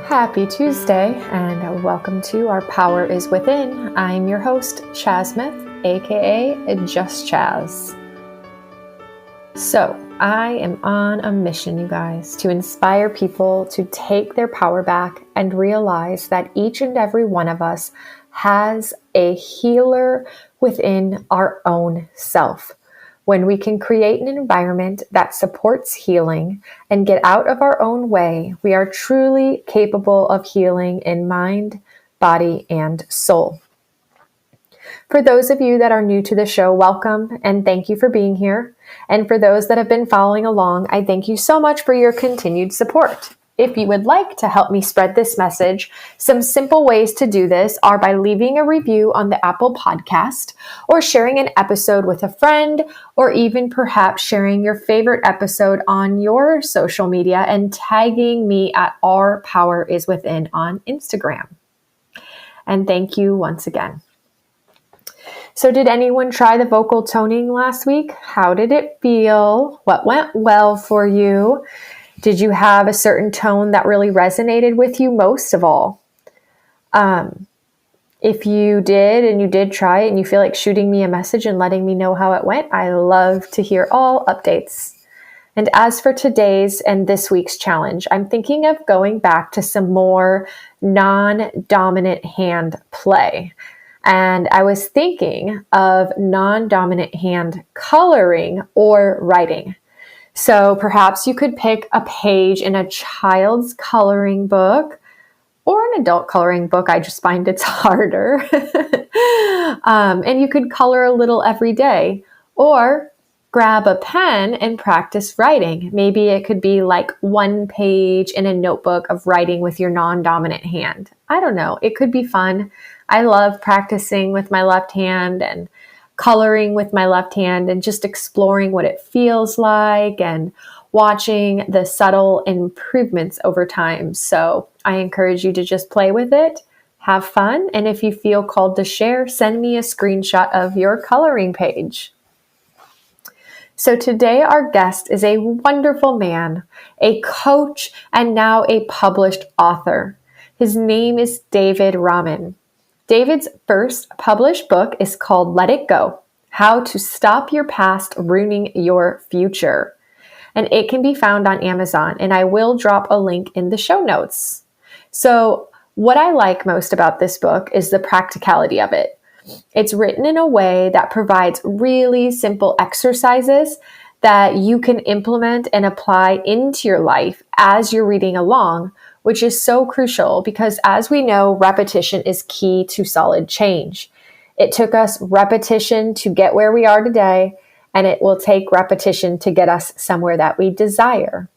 Happy Tuesday and welcome to Our Power is Within. I'm your host, Chaz Smith, aka Just Chaz. So, I am on a mission, you guys, to inspire people to take their power back and realize that each and every one of us has a healer within our own self. When we can create an environment that supports healing and get out of our own way, we are truly capable of healing in mind, body, and soul. For those of you that are new to the show, welcome and thank you for being here. And for those that have been following along, I thank you so much for your continued support. If you would like to help me spread this message, some simple ways to do this are by leaving a review on the Apple Podcast, or sharing an episode with a friend, or even perhaps sharing your favorite episode on your social media and tagging me at Our Power is Within on Instagram. And thank you once again. So did anyone try the vocal toning last week? How did it feel? What went well for you? Did you have a certain tone that really resonated with you most of all? If you did and you did try it and you feel like shooting me a message and letting me know how it went, I love to hear all updates. And as for today's and this week's challenge, I'm thinking of going back to some more non-dominant hand play. And I was thinking of non-dominant hand coloring or writing. So perhaps you could pick a page in a child's coloring book or an adult coloring book. I just find it's harder. And you could color a little every day, or grab a pen and practice writing. Maybe it could be like one page in a notebook of writing with your non-dominant hand. I don't know. It could be fun. I love practicing with my left hand and coloring with my left hand and just exploring what it feels like and watching the subtle improvements over time. So I encourage you to just play with it, have fun, and if you feel called to share, send me a screenshot of your coloring page. So today our guest is a wonderful man, a coach, and now a published author. His name is David Rahman. David's first published book is called Let It Go: How to Stop Your Past Ruining Your Future. And it can be found on Amazon, and I will drop a link in the show notes. So what I like most about this book is the practicality of it. It's written in a way that provides really simple exercises that you can implement and apply into your life as you're reading along, which is so crucial because, as we know, repetition is key to solid change. It took us repetition to get where we are today, and it will take repetition to get us somewhere that we desire.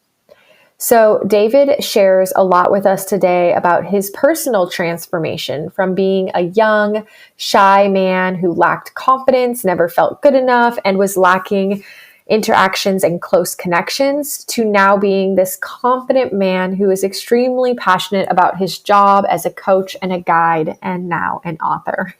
So David shares a lot with us today about his personal transformation from being a young, shy man who lacked confidence, never felt good enough, and was lacking interactions and close connections, to now being this confident man who is extremely passionate about his job as a coach and a guide, and now an author.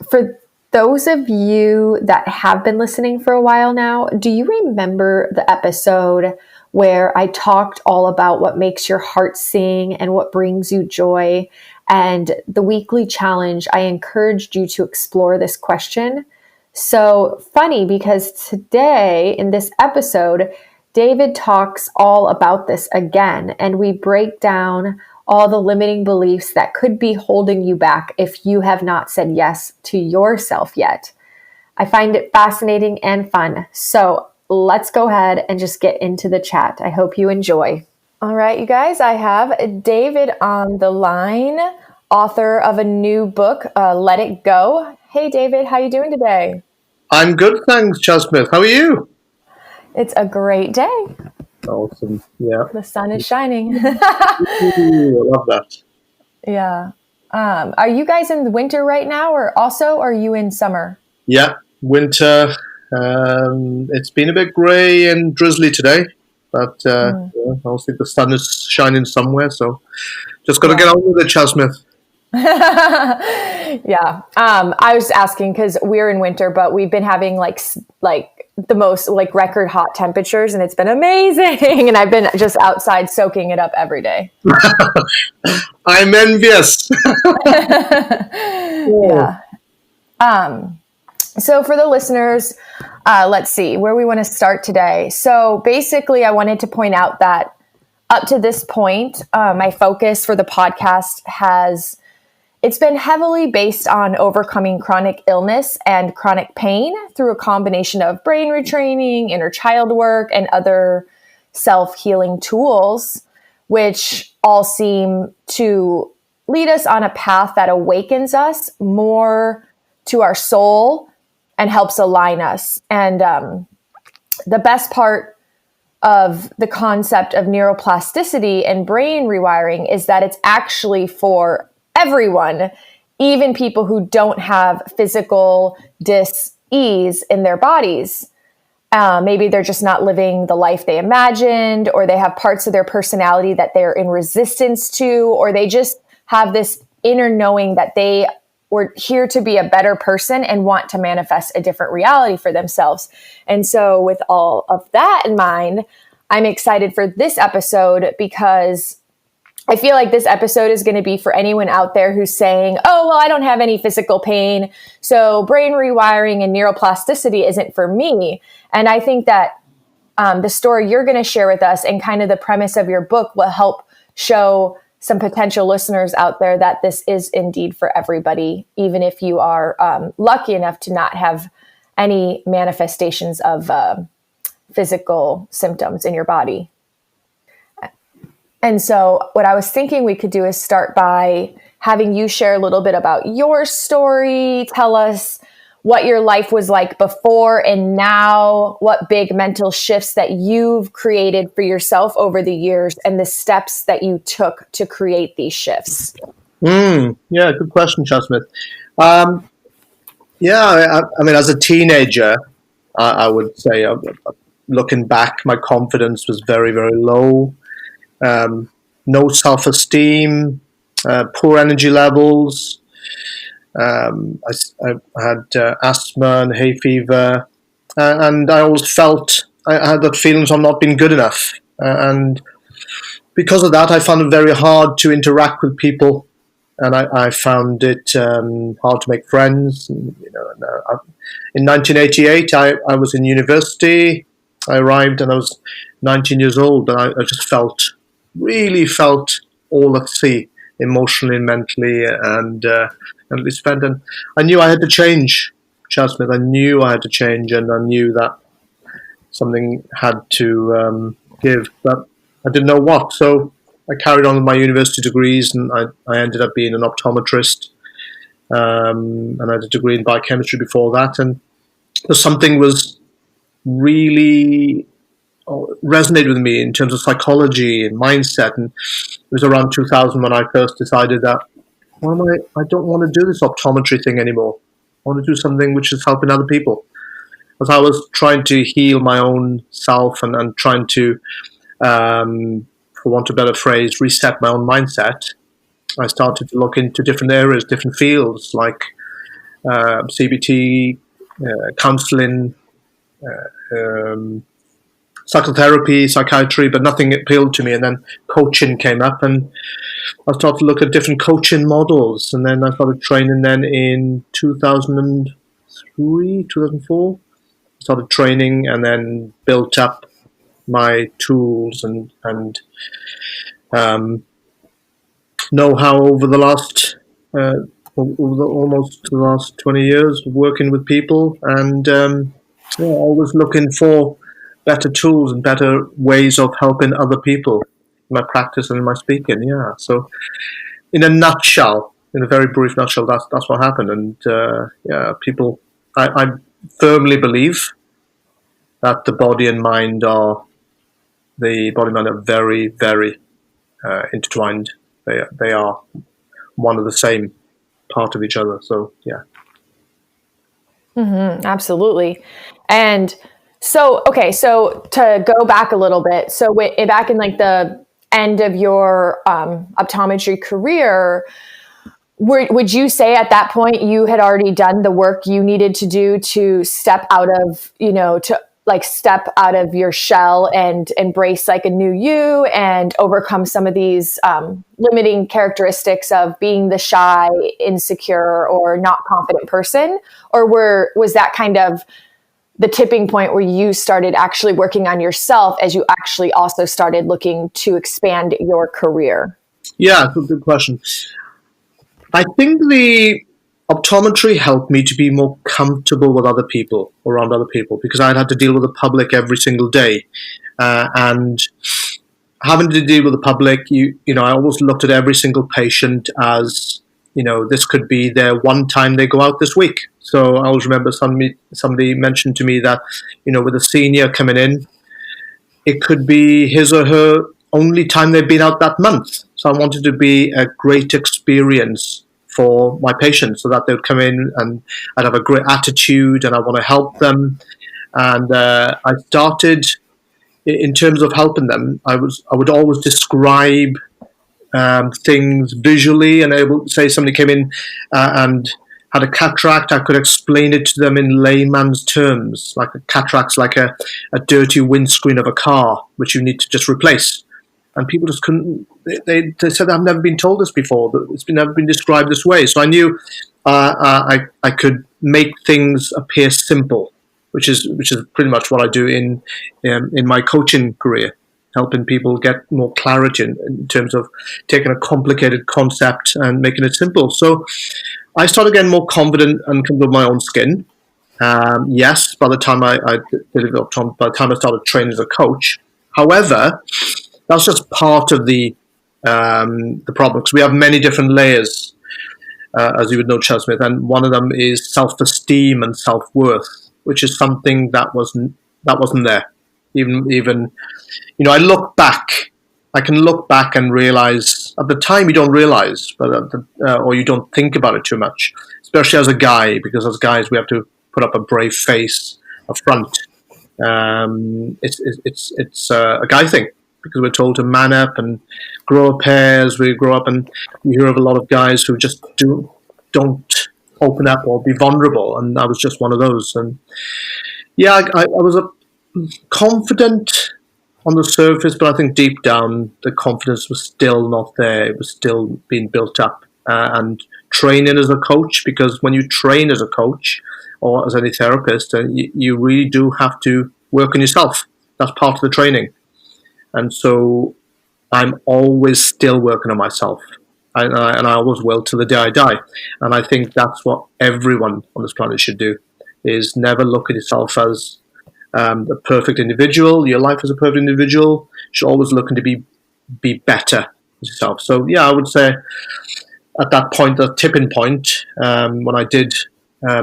For those of you that have been listening for a while now, do you remember the episode where I talked all about what makes your heart sing and what brings you joy? And the weekly challenge, I encouraged you to explore this question. So funny, because today in this episode, David talks all about this again, and we break down all the limiting beliefs that could be holding you back if you have not said yes to yourself yet. I find it fascinating and fun. So let's go ahead and just get into the chat. I hope you enjoy. All right, you guys, I have David on the line, author of a new book, Let It Go. Hey, David, how you doing today? I'm good, thanks, Chaz Smith. How are you? It's a great day. Awesome, yeah. The sun is shining. Ooh, I love that. Yeah. Are you guys in the winter right now, or also are you in summer? Yeah, winter. It's been a bit grey and drizzly today, but I also think the sun is shining somewhere, so just got to get on with it, Chaz Smith. Yeah. I was asking because we're in winter, but we've been having like the most like record hot temperatures, and it's been amazing. And I've been just outside soaking it up every day. I'm envious. Yeah. So for the listeners, let's see where we want to start today. So basically, I wanted to point out that up to this point, my focus for the podcast it's been heavily based on overcoming chronic illness and chronic pain through a combination of brain retraining, inner child work, and other self-healing tools, which all seem to lead us on a path that awakens us more to our soul and helps align us. And the best part of the concept of neuroplasticity and brain rewiring is that it's actually for everyone, even people who don't have physical dis-ease in their bodies. Maybe they're just not living the life they imagined, or they have parts of their personality that they're in resistance to, or they just have this inner knowing that they were here to be a better person and want to manifest a different reality for themselves. And so with all of that in mind, I'm excited for this episode because I feel like this episode is going to be for anyone out there who's saying, oh, well, I don't have any physical pain, so brain rewiring and neuroplasticity isn't for me. And I think that the story you're going to share with us and kind of the premise of your book will help show some potential listeners out there that this is indeed for everybody, even if you are lucky enough to not have any manifestations of physical symptoms in your body. And so what I was thinking we could do is start by having you share a little bit about your story. Tell us what your life was like before and now, what big mental shifts that you've created for yourself over the years, and the steps that you took to create these shifts. Yeah, good question, Jasmine. I mean, as a teenager, I would say, looking back, my confidence was very, very low. No self-esteem, poor energy levels. I had asthma and hay fever, and I always felt I had that feeling of not being good enough. And because of that, I found it very hard to interact with people, and I found it hard to make friends. And, in 1988, I was in university. I arrived and I was 19 years old, and I just really felt all at sea, emotionally and mentally, and spent. And I knew I had to change, Jasmine. I knew I had to change, and I knew that something had to give, but I didn't know what. So I carried on with my university degrees, and I ended up being an optometrist, and I had a degree in biochemistry before that. And something was really resonated with me in terms of psychology and mindset. And it was around 2000 when I first decided that I don't want to do this optometry thing anymore. I want to do something which is helping other people. As I was trying to heal my own self and trying to, for want of a better phrase, reset my own mindset, I started to look into different areas, different fields like CBT, counseling, psychotherapy, psychiatry, but nothing appealed to me. And then coaching came up, and I started to look at different coaching models. And then I started training then in 2003, 2004. I started training and then built up my tools and know-how over the last, almost the last 20 years working with people, and always looking for better tools and better ways of helping other people in my practice and in my speaking. Yeah. So in a nutshell, in a very brief nutshell, that's what happened. And people, I firmly believe that the body and mind are very, very intertwined. They are one of the same part of each other. So yeah. Mm-hmm, absolutely. And so to go back a little bit, so back in like the end of your optometry career, would you say at that point you had already done the work you needed to do to step out of, to like step out of your shell and embrace like a new you and overcome some of these limiting characteristics of being the shy, insecure, or not confident person? Or was that kind of the tipping point where you started actually working on yourself as you actually also started looking to expand your career? Yeah, good question. I think the optometry helped me to be more comfortable with other people, around other people, because I'd had to deal with the public every single day. And having to deal with the public, I always looked at every single patient as, this could be their one time they go out this week. So I always remember somebody mentioned to me that, with a senior coming in, it could be his or her only time they've been out that month. So I wanted to be a great experience for my patients so that they would come in and I'd have a great attitude and I want to help them. And I started, in terms of helping them, I would always describe things visually, and I would say somebody came in and had a cataract, I could explain it to them in layman's terms. Like a cataract's like a dirty windscreen of a car, which you need to just replace. And people just couldn't, they said, I've never been told this before, it's never been described this way. So I knew I could make things appear simple, which is pretty much what I do in my coaching career, helping people get more clarity in terms of taking a complicated concept and making it simple. So I started getting more confident and comfortable with my own skin. Yes, by the time I started training as a coach. However, that's just part of the problem, because we have many different layers, as you would know, Chelsmith, and one of them is self-esteem and self-worth, which is something that wasn't there. Even I can look back and realize, at the time you don't realize, but or you don't think about it too much, especially as a guy, because as guys we have to put up a brave face up front. It's a guy thing, because we're told to man up and grow up as we grow up, and you hear of a lot of guys who just don't open up or be vulnerable, and I was just one of those. And yeah, I was confident on the surface, but I think deep down the confidence was still not there. It was still being built up. And training as a coach, because when you train as a coach or as any therapist, you really do have to work on yourself. That's part of the training. And so I'm always still working on myself. And I always will till the day I die. And I think that's what everyone on this planet should do, is never look at yourself as a perfect individual. Your life as a perfect individual. You should always looking to be better as yourself. So yeah, I would say at that point, the tipping point, when I did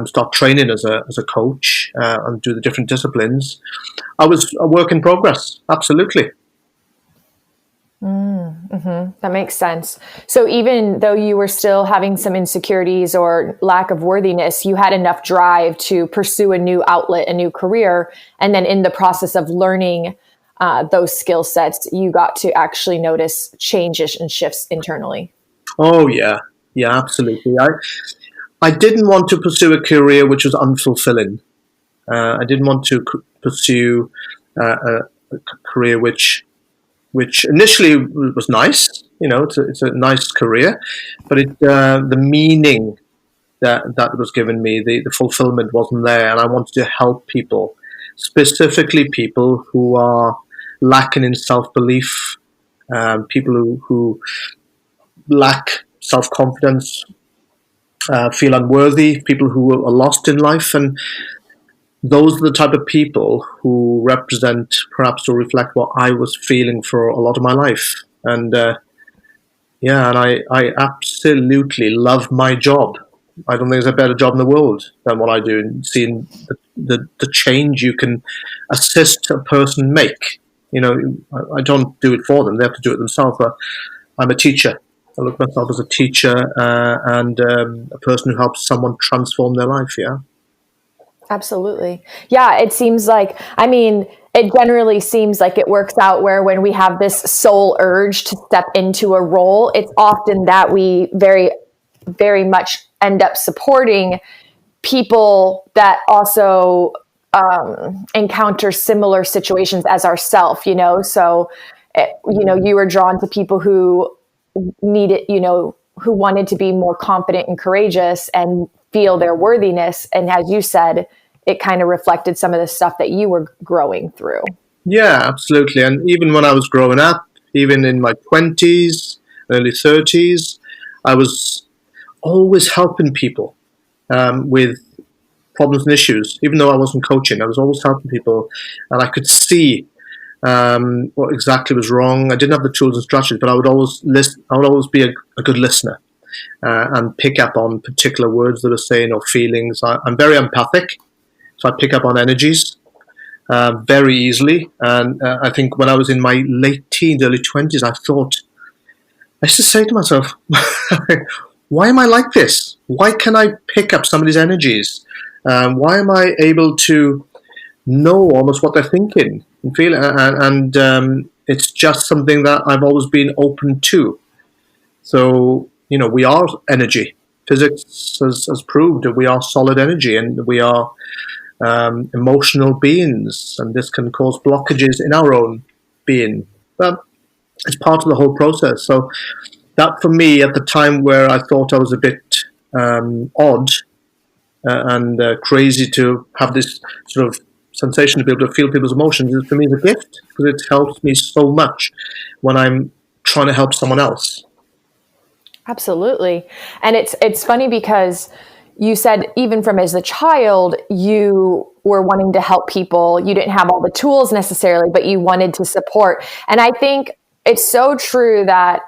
start training as a coach and do the different disciplines, I was a work in progress. Absolutely. That makes sense. So even though you were still having some insecurities or lack of worthiness, you had enough drive to pursue a new outlet, a new career. And then in the process of learning those skill sets, you got to actually notice changes and shifts internally. Oh, yeah. Yeah, absolutely. I didn't want to pursue a career which was unfulfilling. I didn't want to pursue a career which initially was nice. It's a nice career, but the meaning that was given me, the fulfillment wasn't there, and I wanted to help people, specifically people who are lacking in self-belief, people who lack self-confidence, feel unworthy, people who are lost in life, and those are the type of people who represent, perhaps, or reflect what I was feeling for a lot of my life. And and I absolutely love my job. I don't think there's a better job in the world than what I do, and seeing the change you can assist a person make. I don't do it for them; they have to do it themselves. But I'm a teacher. I look at myself as a teacher and a person who helps someone transform their life. Yeah. Absolutely. Yeah, it seems like, it generally seems like it works out where when we have this soul urge to step into a role, it's often that we very, very much end up supporting people that also encounter similar situations as ourselves, so you were drawn to people who needed, who wanted to be more confident and courageous and feel their worthiness. And as you said, it kind of reflected some of the stuff that you were growing through. Yeah, absolutely. And even when I was growing up, even in my 20s, early 30s, I was always helping people with problems and issues. Even though I wasn't coaching, I was always helping people, and I could see what exactly was wrong. I didn't have the tools and strategies, but I would always listen. I would always be a good listener and pick up on particular words that are saying or feelings. I'm very empathic, so I pick up on energies very easily. And I think when I was in my late teens, early 20s, I used to say to myself, why am I like this? Why can I pick up somebody's energies? Why am I able to know almost what they're thinking and feeling? And it's just something that I've always been open to. So, we are energy. Physics has proved that we are solid energy, and we are emotional beings, and this can cause blockages in our own being. But it's part of the whole process. So that, for me, at the time where I thought I was a bit odd and crazy to have this sort of sensation to be able to feel people's emotions, is for me is a gift, because it helps me so much when I'm trying to help someone else. Absolutely. And it's funny because you said even from as a child, you were wanting to help people. You didn't have all the tools necessarily, but you wanted to support. And I think it's so true that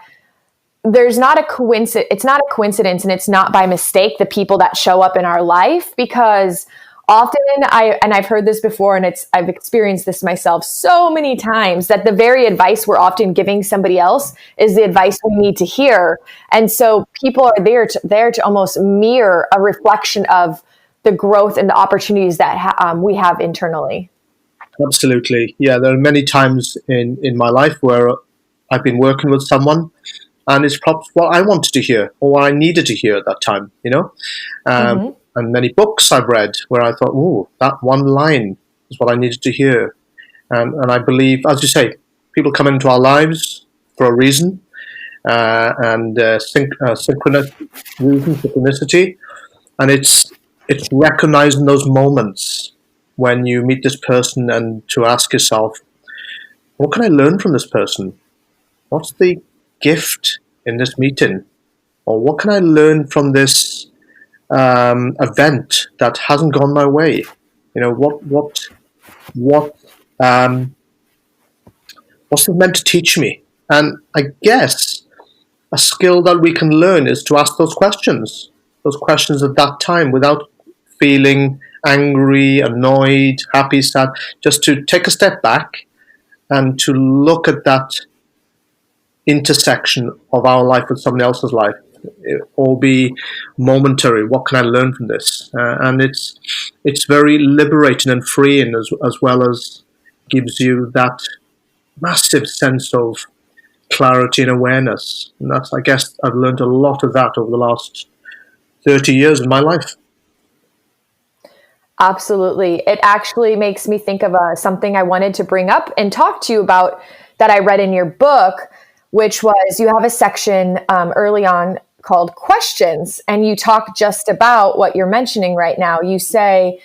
there's not a coincidence. It's not a coincidence, and it's not by mistake, the people that show up in our life, because often I've heard this before, and I've experienced this myself so many times, that the very advice we're often giving somebody else is the advice we need to hear. And so people are there to almost mirror a reflection of the growth and the opportunities that we have internally. Absolutely. Yeah, there are many times in my life where I've been working with someone, and it's perhaps what I wanted to hear or what I needed to hear at that time, Mm-hmm. And many books I've read where I thought, oh, that one line is what I needed to hear. And I believe, as you say, people come into our lives for a reason, and synchronicity, and it's recognizing those moments when you meet this person and to ask yourself, what can I learn from this person? What's the gift in this meeting? Or what can I learn from this event that hasn't gone my way? What what's it meant to teach me? And I guess a skill that we can learn is to ask those questions at that time, without feeling angry, annoyed, happy, sad, just to take a step back and to look at that intersection of our life with someone else's life. It all be momentary. What can I learn from this? And it's very liberating and freeing, as well as gives you that massive sense of clarity and awareness. And that's, I guess, I've learned a lot of that over the last 30 years in my life. Absolutely. It actually makes me think of something I wanted to bring up and talk to you about that I read in your book, which was, you have a section early on called questions, and you talk just about what you're mentioning right now. You say,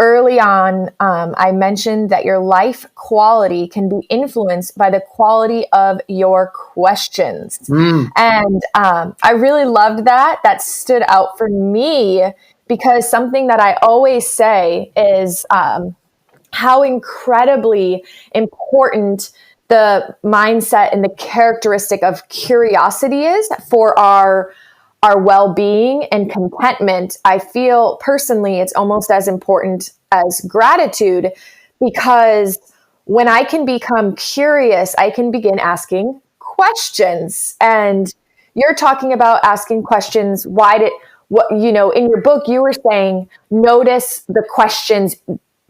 early on, I mentioned that your life quality can be influenced by the quality of your questions. And I really loved that. That stood out for me, because something that I always say is how incredibly important the mindset and the characteristic of curiosity is for our well-being and contentment. I feel personally it's almost as important as gratitude, because when I can become curious, I can begin asking questions. And you're talking about asking questions. In your book, you were saying, notice the questions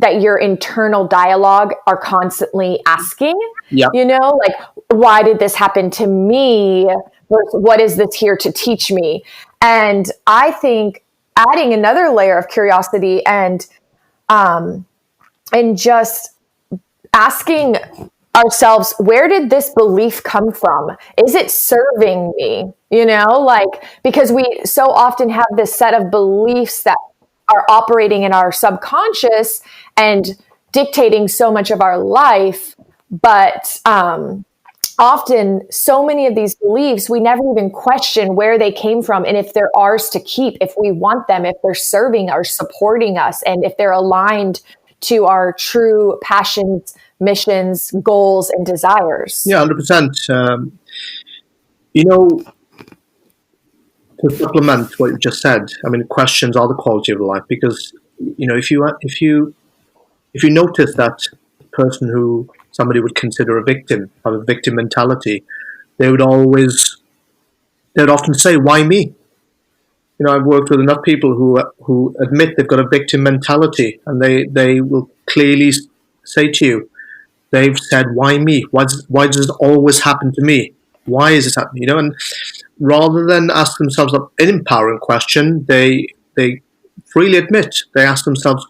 that your internal dialogue are constantly asking. Yeah. Like, why did this happen to me? What is this here to teach me? And I think adding another layer of curiosity and and just asking ourselves, where did this belief come from? Is it serving me? Because we so often have this set of beliefs that are operating in our subconscious and dictating so much of our life. But often so many of these beliefs, we never even question where they came from and if they're ours to keep, if we want them, if they're serving or supporting us, and if they're aligned to our true passions, missions, goals, and desires. Yeah, 100%. You know, to supplement what you just said, I mean, questions are the quality of life, because if you notice that person who somebody would consider a victim, have a victim mentality, they would often say, "Why me?" I've worked with enough people who admit they've got a victim mentality, and they will clearly say to you, they've said, "Why me? Why does it always happen to me? Why is this happening?" And rather than ask themselves an empowering question, they freely admit they ask themselves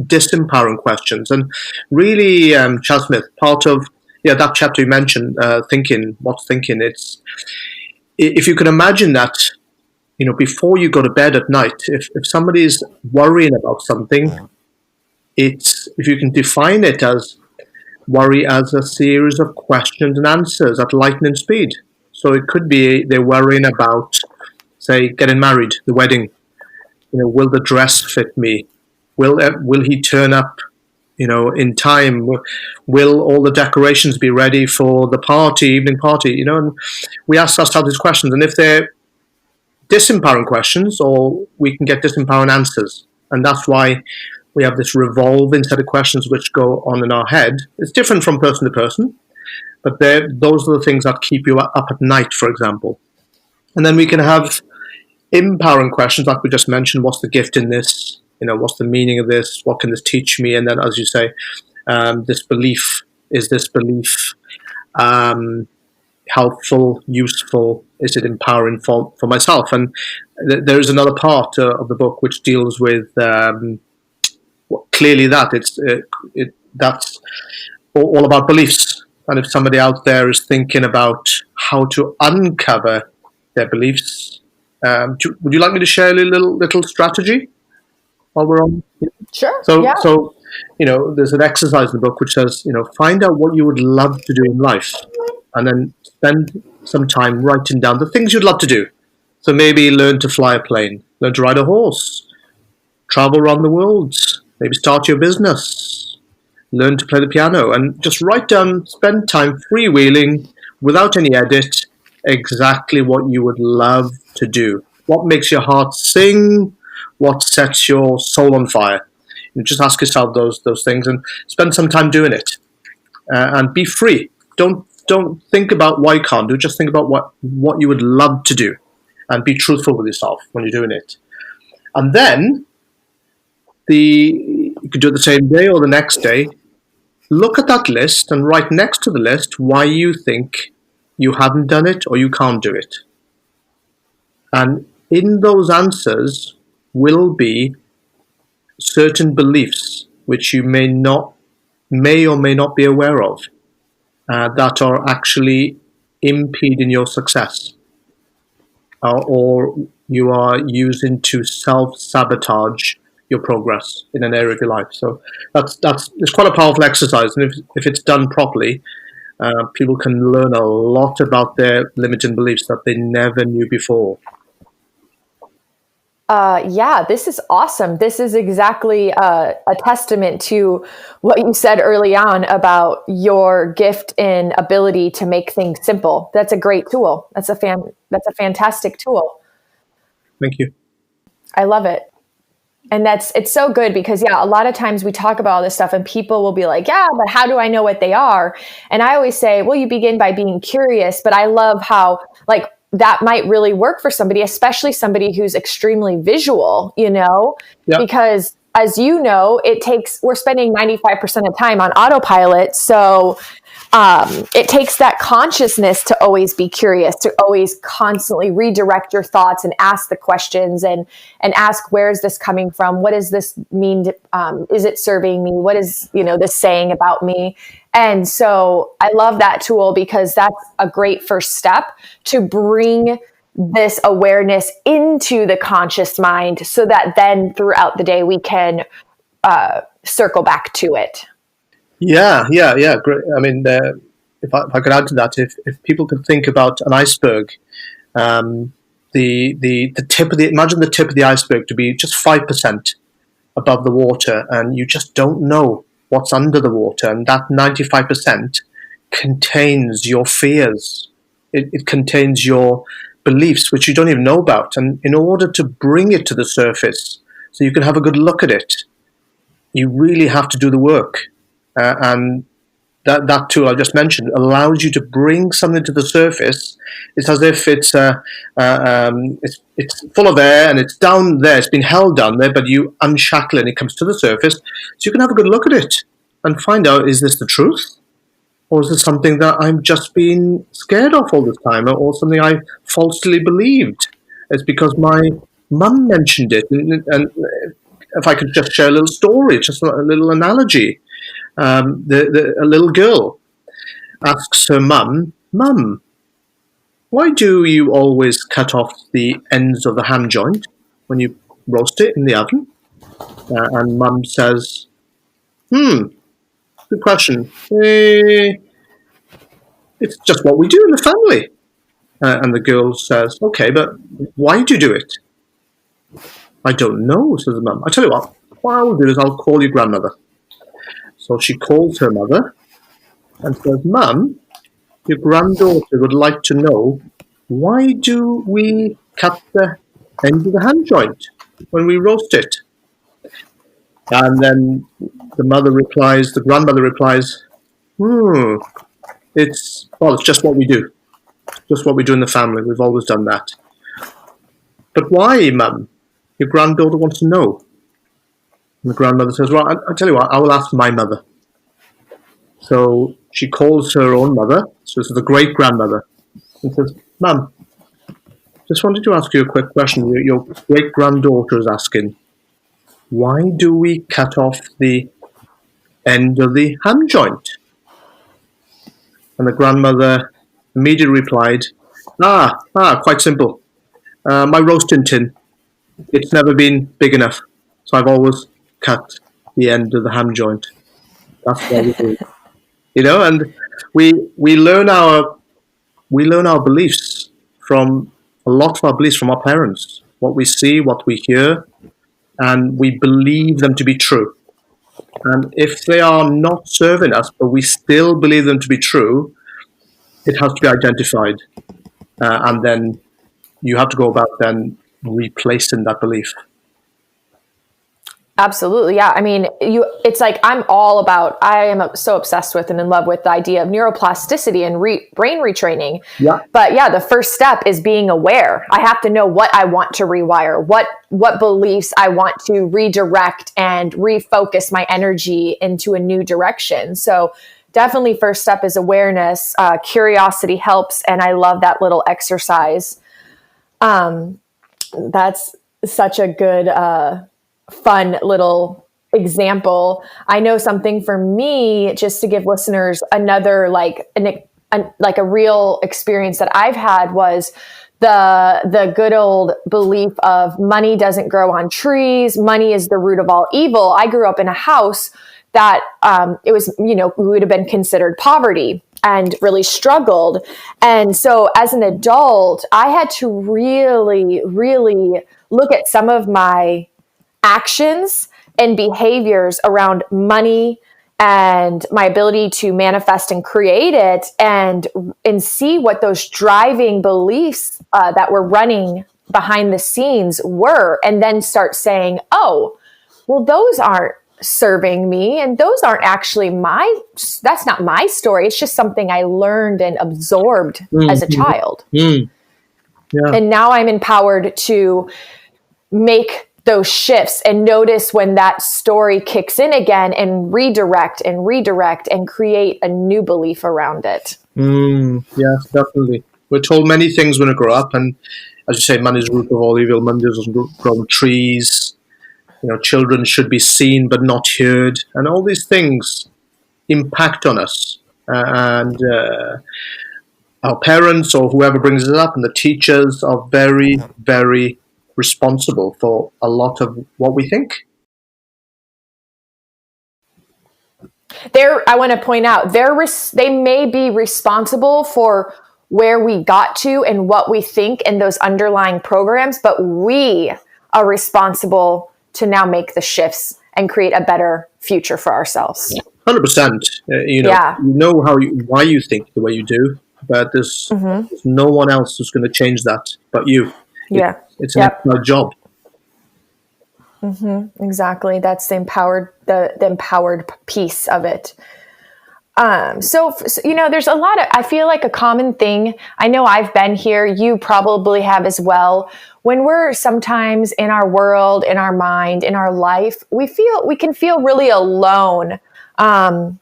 disempowering questions. And really, Chad Smith, part of that chapter you mentioned, thinking, what's thinking? It's, if you can imagine that, before you go to bed at night, if somebody is worrying about something, if you can define it as worry as a series of questions and answers at lightning speed. So it could be they're worrying about, say, getting married, the wedding. Will the dress fit me? Will he turn up, in time? Will all the decorations be ready for the evening party? And we ask ourselves these questions, and if they're disempowering questions, or we can get disempowering answers, and that's why we have this revolving set of questions which go on in our head. It's different from person to person, but those are the things that keep you up at night, for example. And then we can have empowering questions, like we just mentioned. What's the gift in this? What's the meaning of this? What can this teach me? And then, as you say, this belief helpful, useful? Is it empowering for myself? And there is another part of the book which deals with clearly that that's all about beliefs. And if somebody out there is thinking about how to uncover their beliefs, would you like me to share a little strategy while we're on? Sure. So there's an exercise in the book which says, find out what you would love to do in life, and then spend some time writing down the things you'd love to do. So maybe learn to fly a plane, learn to ride a horse, travel around the world, maybe start your business, learn to play the piano, and just write down, spend time freewheeling without any edit, exactly what you would love to do. What makes your heart sing? What sets your soul on fire? Just ask yourself those things and spend some time doing it. And be free. Don't think about why you can't do it. Just think about what you would love to do, and be truthful with yourself when you're doing it. And then you could do it the same day or the next day. Look at that list and write next to the list why you think you haven't done it or you can't do it. And in those answers will be certain beliefs which you may or may not be aware of, that are actually impeding your success, or you are using to self-sabotage your progress in an area of your life. So it's quite a powerful exercise, and if it's done properly, people can learn a lot about their limiting beliefs that they never knew before. This is awesome. This is exactly a testament to what you said early on about your gift and ability to make things simple. That's a great tool. That's a fantastic tool. Thank you. I love it. And it's so good because, a lot of times we talk about all this stuff and people will be like, but how do I know what they are? And I always say, well, you begin by being curious, but I love how that might really work for somebody, especially somebody who's extremely visual, because as you know, we're spending 95% of time on autopilot. So it takes that consciousness to always be curious, to always constantly redirect your thoughts and ask the questions and ask, where is this coming from? What does this mean? Is it serving me? What is, this saying about me? And so I love that tool because that's a great first step to bring this awareness into the conscious mind so that then throughout the day we can circle back to it. Yeah, great. I mean, if I could add to that, if people could think about an iceberg, the tip of imagine the tip of the iceberg to be just 5% above the water, and you just don't know what's under the water, and that 95% contains your fears. It contains your beliefs, which you don't even know about, and in order to bring it to the surface, so you can have a good look at it, you really have to do the work. And that tool I just mentioned allows you to bring something to the surface. It's as if it's full of air and it's down there. It's been held down there, but you unshackle it and it comes to the surface. So you can have a good look at it and find out, is this the truth? Or is this something that I'm just being scared of all this time, or something I falsely believed? It's because my mum mentioned it. And if I could just share a little story, just a little analogy. A little girl asks her mum, "Mum, why do you always cut off the ends of the ham joint when you roast it in the oven?" And mum says, good question. It's just what we do in the family. And the girl says, okay, but why do you do it? I don't know, says the mum. I tell you what I'll do is I'll call your grandmother. So she calls her mother and says, "Mum, your granddaughter would like to know, why do we cut the end of the ham joint when we roast it?" And then the grandmother replies, it's just what we do. Just what we do in the family. We've always done that. "But why, Mum? Your granddaughter wants to know." And the grandmother says, "Well, I'll tell you what, I will ask my mother." So she calls her own mother, so this is the great-grandmother, and says, "Mum, just wanted to ask you a quick question. Your great-granddaughter is asking, why do we cut off the end of the ham joint?" And the grandmother immediately replied, quite simple. My roasting tin, it's never been big enough, so I've always cut the end of the ham joint. That's what we do. And we learn our beliefs from a lot of our beliefs from our parents. What we see, what we hear, and we believe them to be true. And if they are not serving us, but we still believe them to be true, it has to be identified, and then you have to go about then replacing that belief. Absolutely. Yeah. I mean, it's like, I am so obsessed with and in love with the idea of neuroplasticity and brain retraining. Yeah. But yeah, the first step is being aware. I have to know what I want to rewire, what beliefs I want to redirect and refocus my energy into a new direction. So definitely first step is awareness. Curiosity helps. And I love that little exercise. That's such a good, fun little example. I know something for me, just to give listeners another like a real experience that I've had, was the good old belief of money doesn't grow on trees. Money is the root of all evil. I grew up in a house that it was, we would have been considered poverty and really struggled. And so as an adult, I had to really, really look at some of my actions and behaviors around money and my ability to manifest and create it, and see what those driving beliefs that were running behind the scenes were, and then start saying, oh, well, those aren't serving me, and those aren't actually that's not my story. It's just something I learned and absorbed as a child. Yeah. And now I'm empowered to make those shifts and notice when that story kicks in again and redirect and create a new belief around it. Yes, definitely. We're told many things when we grow up, and as you say, man is the root of all evil, man doesn't grow on trees. Children should be seen but not heard, and all these things impact on us. And our parents or whoever brings it up and the teachers are very, very responsible for a lot of what we think. I want to point out, they may be responsible for where we got to and what we think in those underlying programs, but we are responsible to now make the shifts and create a better future for ourselves. 100%. You know why you think the way you do, but there's no one else who's going to change that but you. Yeah. It's an extra job. Exactly. That's the empowered piece of it. So, there's a lot of, I feel like a common thing. I know I've been here. You probably have as well. When we're sometimes in our world, in our mind, in our life, we can feel really alone,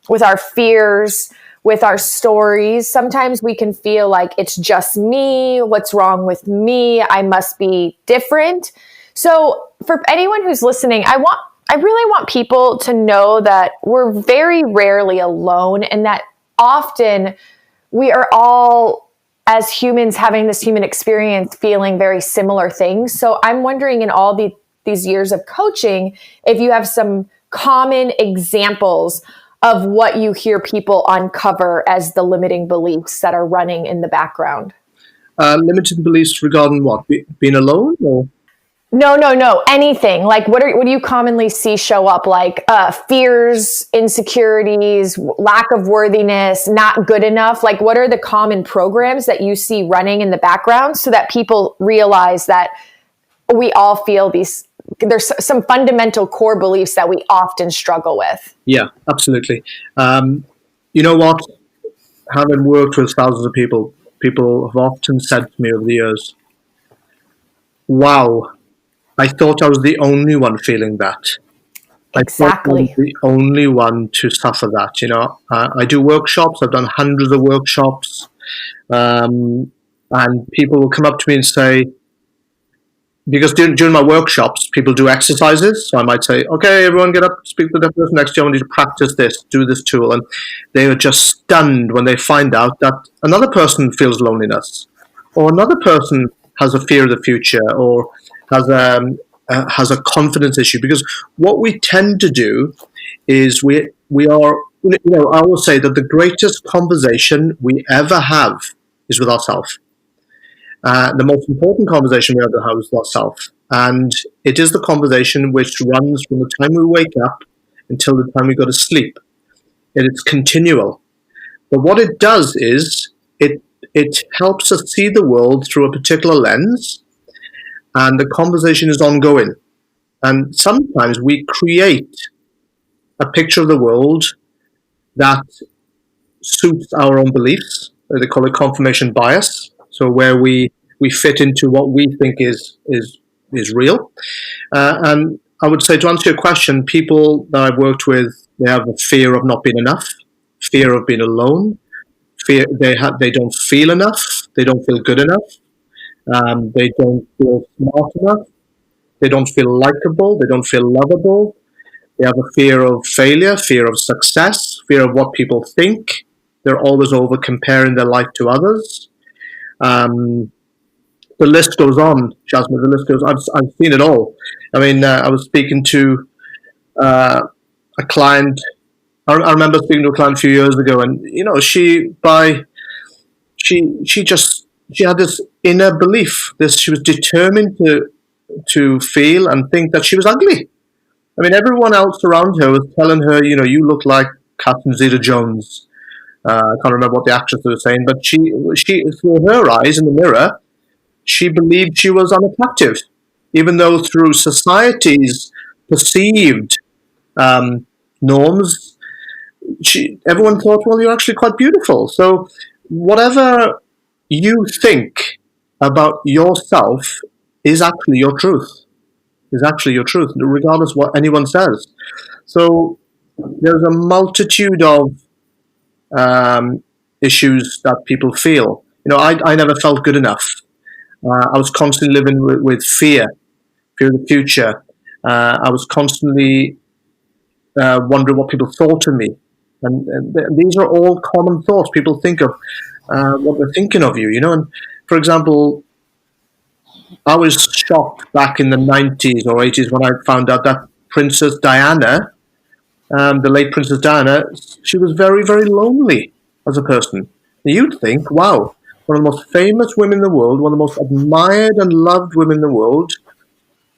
with our fears, with our stories. Sometimes we can feel like it's just me. What's wrong with me? I must be different. So for anyone who's listening, I really want people to know that we're very rarely alone, and that often we are all, as humans, having this human experience, feeling very similar things. So I'm wondering, in all these years of coaching, if you have some common examples of what you hear people uncover as the limiting beliefs that are running in the background. Limiting beliefs regarding what? Being alone, or? No. Anything. Like, what do you commonly see show up? Like fears, insecurities, lack of worthiness, not good enough. Like, what are the common programs that you see running in the background so that people realize that we all feel these? There's some fundamental core beliefs that we often struggle with. Yeah, absolutely. You know what? Having worked with thousands of people have often said to me over the years, "Wow, I thought I was the only one feeling that." Exactly. I thought I was the only one to suffer that. I do workshops. I've done hundreds of workshops, and people will come up to me and say, because during my workshops, people do exercises. So I might say, "Okay, everyone get up, speak to the person next to you. I want you to practice this, do this tool." And they are just stunned when they find out that another person feels loneliness, or another person has a fear of the future, or has a confidence issue. Because what we tend to do is we are, I will say that the greatest conversation we ever have is with ourselves. The most important conversation we ever have is with ourselves. And it is the conversation which runs from the time we wake up until the time we go to sleep. And it's continual. But what it does is it helps us see the world through a particular lens, and the conversation is ongoing. And sometimes we create a picture of the world that suits our own beliefs. They call it confirmation bias. So where we fit into what we think is real. And I would say, to answer your question, people that I've worked with, they have a fear of not being enough, fear of being alone, fear they don't feel enough, they don't feel good enough, they don't feel smart enough, they don't feel likable, they don't feel lovable. They have a fear of failure, fear of success, fear of what people think. They're always over comparing their life to others. The list goes on, Jasmine. The list goes. I've seen it all. I mean, I was speaking to a client. I remember speaking to a client a few years ago, and she had this inner belief. She was determined to feel and think that she was ugly. I mean, everyone else around her was telling her, you look like Catherine Zeta-Jones. I can't remember what the actress was saying, but she through her eyes in the mirror, she believed she was unattractive, even though through society's perceived norms, everyone thought, well, you're actually quite beautiful. So whatever you think about yourself is actually your truth. is actually your truth, regardless of what anyone says. So there's a multitude of issues that people feel. I never felt good enough. I was constantly living with fear of the future. I was constantly wondering what people thought of me. And these are all common thoughts. People think of what they're thinking of you, And for example, I was shocked back in the 90s or 80s when I found out that Princess Diana, the late Princess Diana, she was very, very lonely as a person. You'd think, wow, one of the most famous women in the world, one of the most admired and loved women in the world,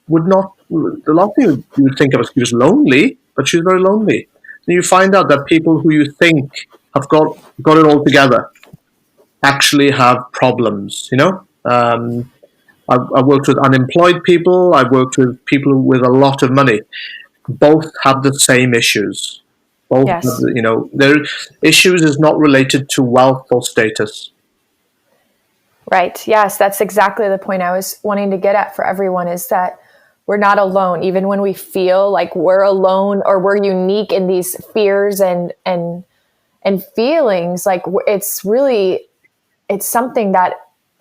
would not. The last thing you would think of is she was lonely, but she was very lonely. And you find out that people who you think have got it all together actually have problems. I've worked with unemployed people. I've worked with people with a lot of money. Both have the same issues. Both, Yes. their issues is not related to wealth or status. Right. Yes, that's exactly the point I was wanting to get at for everyone, is that we're not alone, even when we feel like we're alone or we're unique in these fears and feelings. Like, it's something that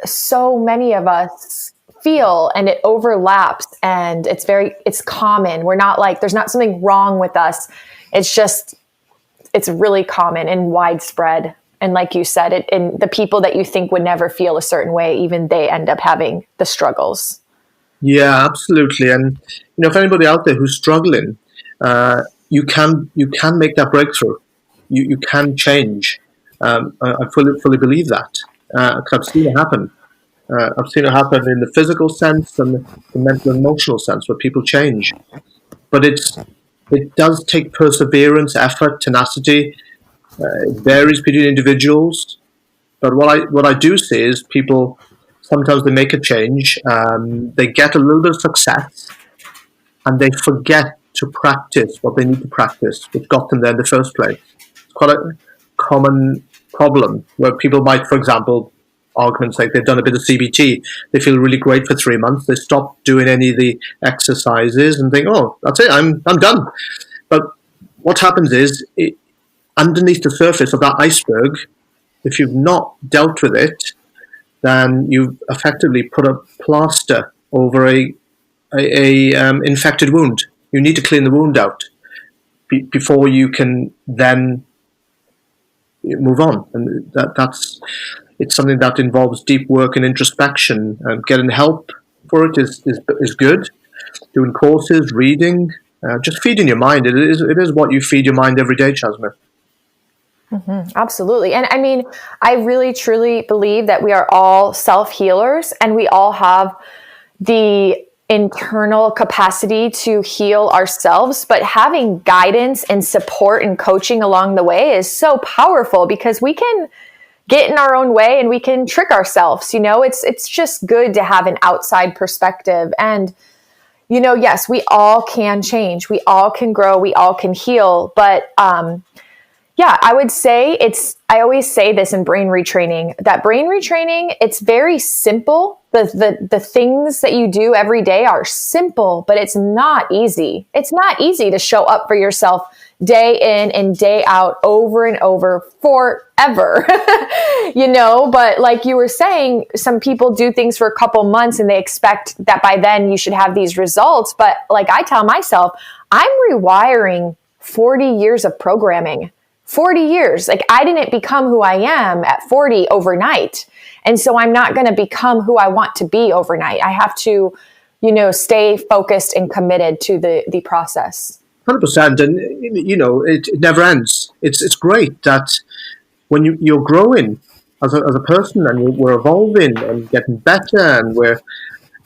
so many of us feel, and it overlaps, and it's common. We're not like, there's not something wrong with us. It's really common and widespread. And like you said, and the people that you think would never feel a certain way, even they end up having the struggles. Yeah, absolutely. And if anybody out there who's struggling, you can make that breakthrough. You can change. I fully believe that. 'Cause I've seen it happen. I've seen it happen in the physical sense and the mental and emotional sense, where people change. But it does take perseverance, effort, tenacity. It varies between individuals. But what I do see is people, sometimes they make a change, they get a little bit of success, and they forget to practice what they need to practice, which got them there in the first place. It's quite a common problem where people might, for example, argument's sake, they've done a bit of CBT, they feel really great for 3 months, they stop doing any of the exercises and think, oh, that's it, I'm done. But what happens is, underneath the surface of that iceberg, if you've not dealt with it, then you've effectively put a plaster over a infected wound. You need to clean the wound out before you can then move on. And it's something that involves deep work and introspection. And getting help for it is good. Doing courses, reading, just feeding your mind. It is what you feed your mind every day, Chasmith. Mm-hmm, absolutely. And I mean, I really, truly believe that we are all self-healers, and we all have the internal capacity to heal ourselves, but having guidance and support and coaching along the way is so powerful, because we can get in our own way and we can trick ourselves. It's just good to have an outside perspective. And, yes, we all can change. We all can grow. We all can heal. But, yeah, I would say I always say this in brain retraining, that brain retraining, it's very simple. The things that you do every day are simple, but it's not easy. It's not easy to show up for yourself day in and day out, over and over, forever, but like you were saying, some people do things for a couple months and they expect that by then you should have these results. But like I tell myself, I'm rewiring 40 years of programming. 40 years. Like, I didn't become who I am at 40 overnight. And so I'm not going to become who I want to be overnight. I have to, stay focused and committed to the process. 100%. And, it never ends. It's great that when you're growing as a person, and we're evolving and getting better,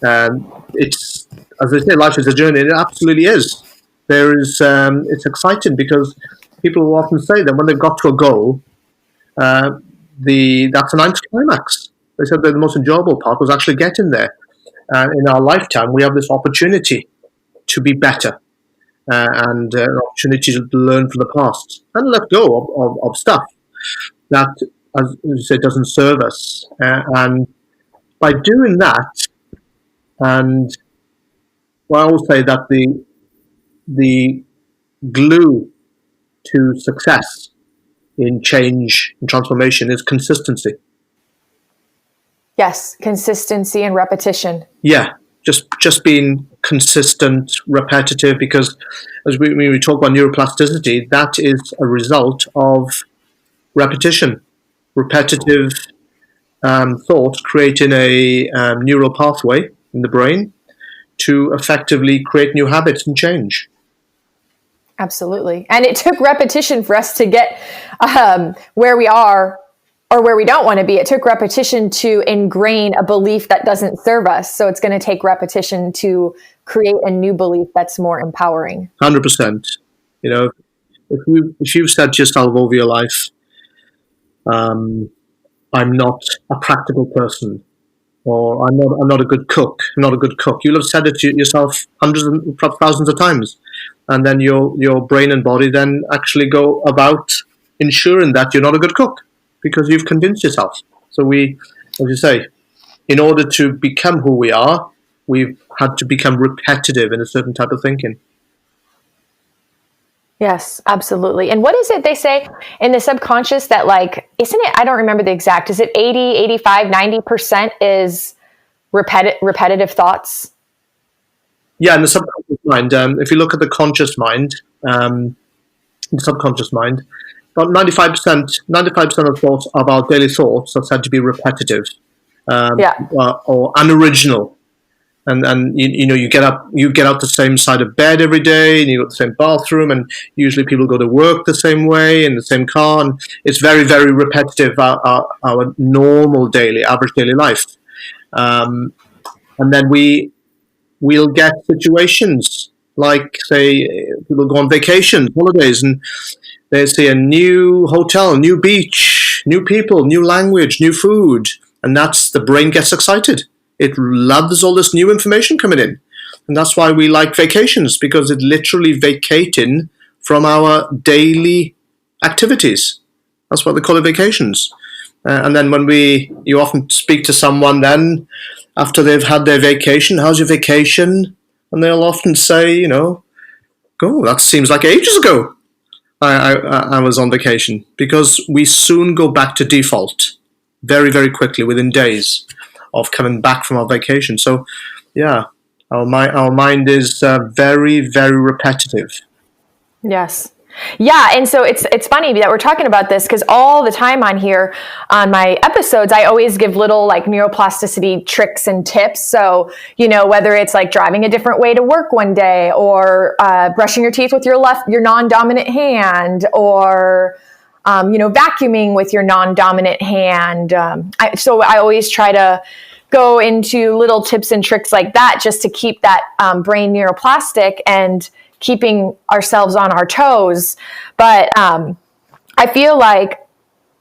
and it's, as they say, life is a journey. It absolutely is. It's exciting, because people will often say that when they've got to a goal, that's an anticlimax. They said that the most enjoyable part was actually getting there. In our lifetime, we have this opportunity to be better, and an opportunity to learn from the past and let go of stuff that, as you say, doesn't serve us. And by doing that, and Well, I always say that the glue to success in change and transformation is consistency. Yes, consistency and repetition. Yeah, just being consistent, repetitive. Because as when we talk about neuroplasticity, that is a result of repetition, repetitive thought, creating a neural pathway in the brain to effectively create new habits and change. Absolutely. And it took repetition for us to get where we are or where we don't want to be. It took repetition to ingrain a belief that doesn't serve us. So it's going to take repetition to create a new belief that's more empowering. 100%. You know, if you've said to yourself over your life, I'm not a practical person, or I'm not a good cook. I'm not a good cook. You'll have said it to yourself hundreds and perhaps thousands of times, and then your brain and body then actually go about ensuring that you're not a good cook because you've convinced yourself. So we, as you say, in order to become who we are, we've had to become repetitive in a certain type of thinking. Yes, absolutely. And what is it they say in the subconscious that like, isn't it, I don't remember the exact, is it 80, 85, 90% is repetitive thoughts? Yeah, in the subconscious mind, if you look at the conscious mind, the subconscious mind, about 95% of thoughts of our daily thoughts are said to be repetitive Yeah. or unoriginal. And you know, you get out the same side of bed every day, and you go to the same bathroom, and usually people go to work the same way in the same car, and it's very, very repetitive, our normal daily average daily life. And then we'll get situations like, say, people go on vacation, holidays, and they see a new hotel, new beach, new people, new language, new food, and that's the brain gets excited. It loves all this new information coming in. And that's why we like vacations, because it's literally vacating from our daily activities. That's what they call it, vacations. And then you often speak to someone then after they've had their vacation, how's your vacation? And they'll often say, you know, oh, that seems like ages ago I was on vacation, because we soon go back to default very, very quickly within days of coming back from our vacation. So, yeah, our mind is very, very repetitive. Yes. Yeah, and so it's funny that we're talking about this because all the time on here on my episodes, I always give little like neuroplasticity tricks and tips. So, you know, whether it's like driving a different way to work one day, or brushing your teeth with your non-dominant hand, or you know, vacuuming with your non-dominant hand. So I always try to go into little tips and tricks like that just to keep that brain neuroplastic and keeping ourselves on our toes. But I feel like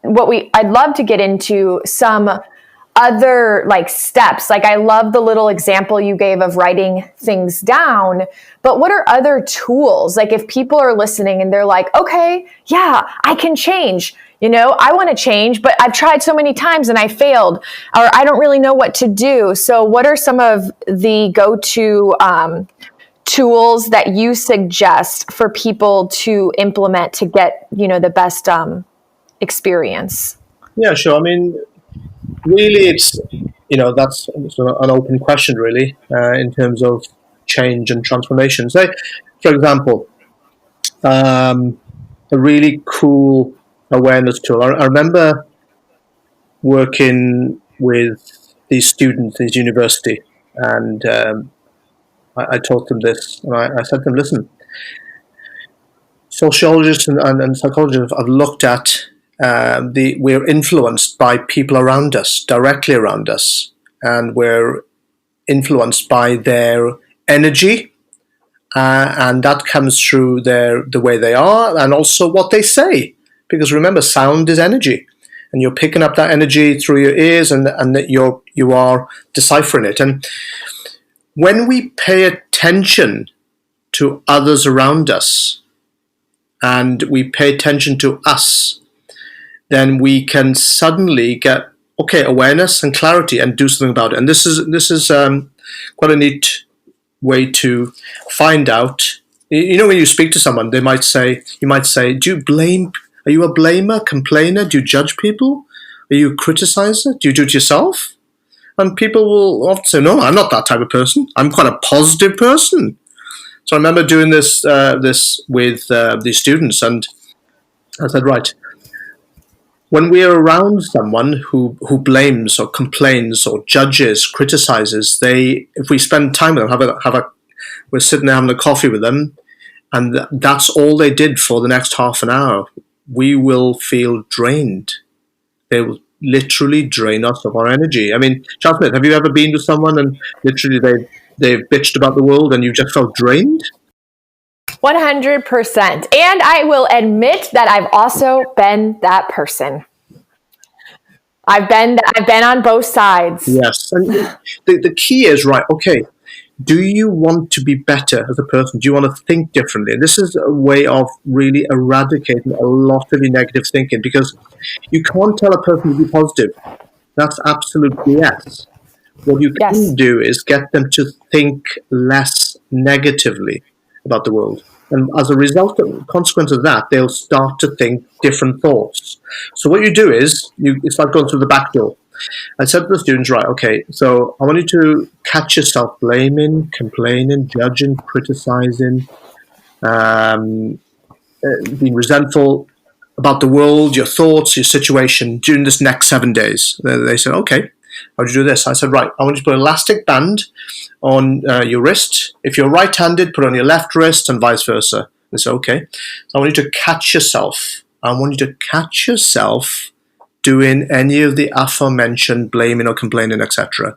I'd love to get into some other like steps. Like I love the little example you gave of writing things down, but what are other tools? Like if people are listening and they're like, okay, yeah, I can change. You know, I want to change, but I've tried so many times and I failed, or I don't really know what to do. So what are some of the go-to tools that you suggest for people to implement to get, you know, the best experience? Yeah, sure. I mean, really, that's an open question, really, in terms of change and transformation. Say, for example, a really cool awareness tool. I remember working with these students, these university, and I taught them this, and I said to them, listen, sociologists and psychologists have looked at we're influenced by people around us, directly around us, and we're influenced by their energy, and that comes through the way they are, and also what they say. Because remember, sound is energy, and you're picking up that energy through your ears, and that you are deciphering it. And when we pay attention to others around us, and we pay attention to us, then we can suddenly get awareness and clarity and do something about it. And this is quite a neat way to find out. You know, when you speak to someone, you might say, "Do you blame? Are you a blamer, complainer? Do you judge people? Are you a criticizer? Do you do it yourself?" And people will often say, "No, I'm not that type of person. I'm quite a positive person." So I remember doing this with these students, and I said, "Right, when we're around someone who blames or complains or judges, criticizes, if we spend time with them, we're sitting there having a coffee with them, and that's all they did for the next half an hour, we will feel drained. They will literally drain us of our energy." I mean, Charles Smith, have you ever been with someone and literally they've bitched about the world and you just felt drained? 100%. And I will admit that I've also been that person. I've been on both sides. Yes. And the key is, right, okay, do you want to be better as a person? Do you want to think differently? And this is a way of really eradicating a lot of your negative thinking, because you can't tell a person to be positive. That's absolute BS. What you can do is get them to think less negatively about the world. And as a result, consequence of that, they'll start to think different thoughts. So what you do is, it's like going through the back door. I said to the students, right, okay, so I want you to catch yourself blaming, complaining, judging, criticizing, being resentful about the world, your thoughts, your situation during this next 7 days. They said, okay, how do you do this? I said, right, I want you to put an elastic band on your wrist. If you're right-handed, put it on your left wrist and vice versa. They said, okay. So I want you to catch yourself. I want you to catch yourself doing any of the aforementioned blaming or complaining, etc.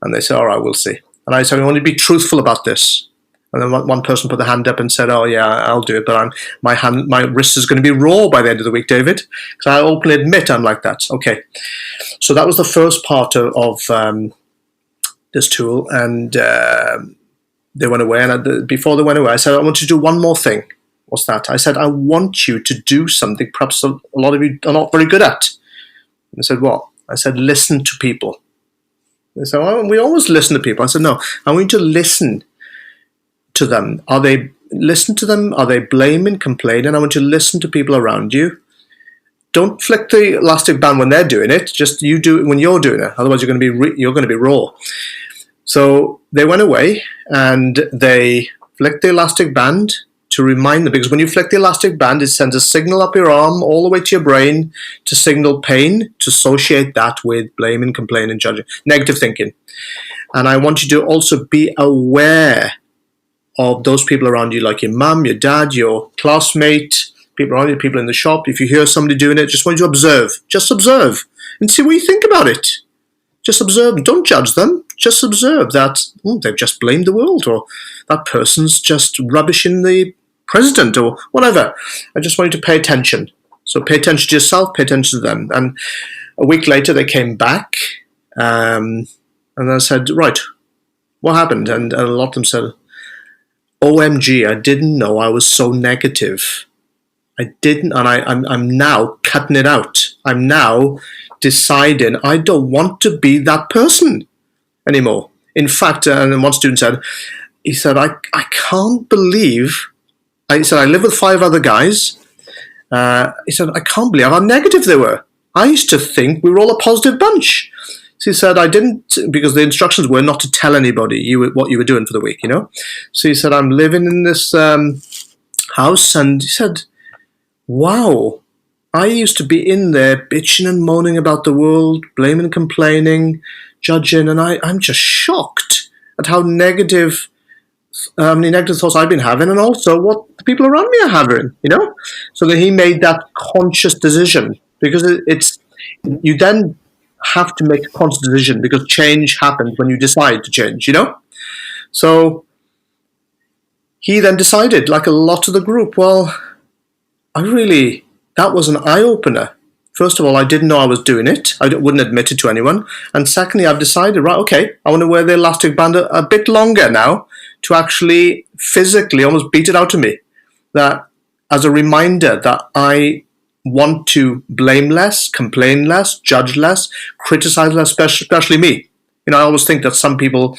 And they said, all right, we'll see. And I said, I want you to be truthful about this. And then one person put their hand up and said, oh yeah, I'll do it, but my wrist is going to be raw by the end of the week, David. Because I openly admit I'm like that. Okay. So that was the first part of this tool. And they went away. And before they went away, I said, I want you to do one more thing. What's that? I said, I want you to do something perhaps a lot of you are not very good at. And they said, what? I said, listen to people. They said, well, we always listen to people. I said, no, I want you to listen to them. Are they blaming, complaining? I want you to listen to people around you. Don't flick the elastic band when they're doing it. Just you do it when you're doing it. Otherwise, you're going to be raw. So they went away and they flicked the elastic band to remind them, because when you flick the elastic band, it sends a signal up your arm all the way to your brain to signal pain, to associate that with blaming, complaining, judging, negative thinking. And I want you to also be aware of those people around you, like your mum, your dad, your classmate, people around you, people in the shop. If you hear somebody doing it, just want you to observe. Just observe and see what you think about it. Just observe. Don't judge them. Just observe that they've just blamed the world, or that person's just rubbishing the president, or whatever. I just want you to pay attention. So pay attention to yourself, pay attention to them. And a week later, they came back, and I said, right, what happened? And a lot of them said, OMG, I didn't know I was so negative. I didn't, and I'm now cutting it out. I'm now deciding I don't want to be that person anymore. In fact, and one student said, I can't believe, I live with 5 other guys. He said, I can't believe how negative they were. I used to think we were all a positive bunch. So he said, I didn't, because the instructions were not to tell anybody what you were doing for the week, So he said, I'm living in this house, and he said, wow, I used to be in there bitching and moaning about the world, blaming, complaining, judging, and I'm just shocked at how many negative thoughts I've been having, and also what the people around me are having, So that he made that conscious decision, because you then have to make a conscious decision, because change happens when you decide to change, So he then decided, like a lot of the group, well, that was an eye-opener. First of all, I didn't know I was doing it. I wouldn't admit it to anyone. And secondly, I've decided, right, okay, I want to wear the elastic band a bit longer now to actually physically almost beat it out of me. That as a reminder that I want to blame less, complain less, judge less, criticize less, especially me. I always think that some people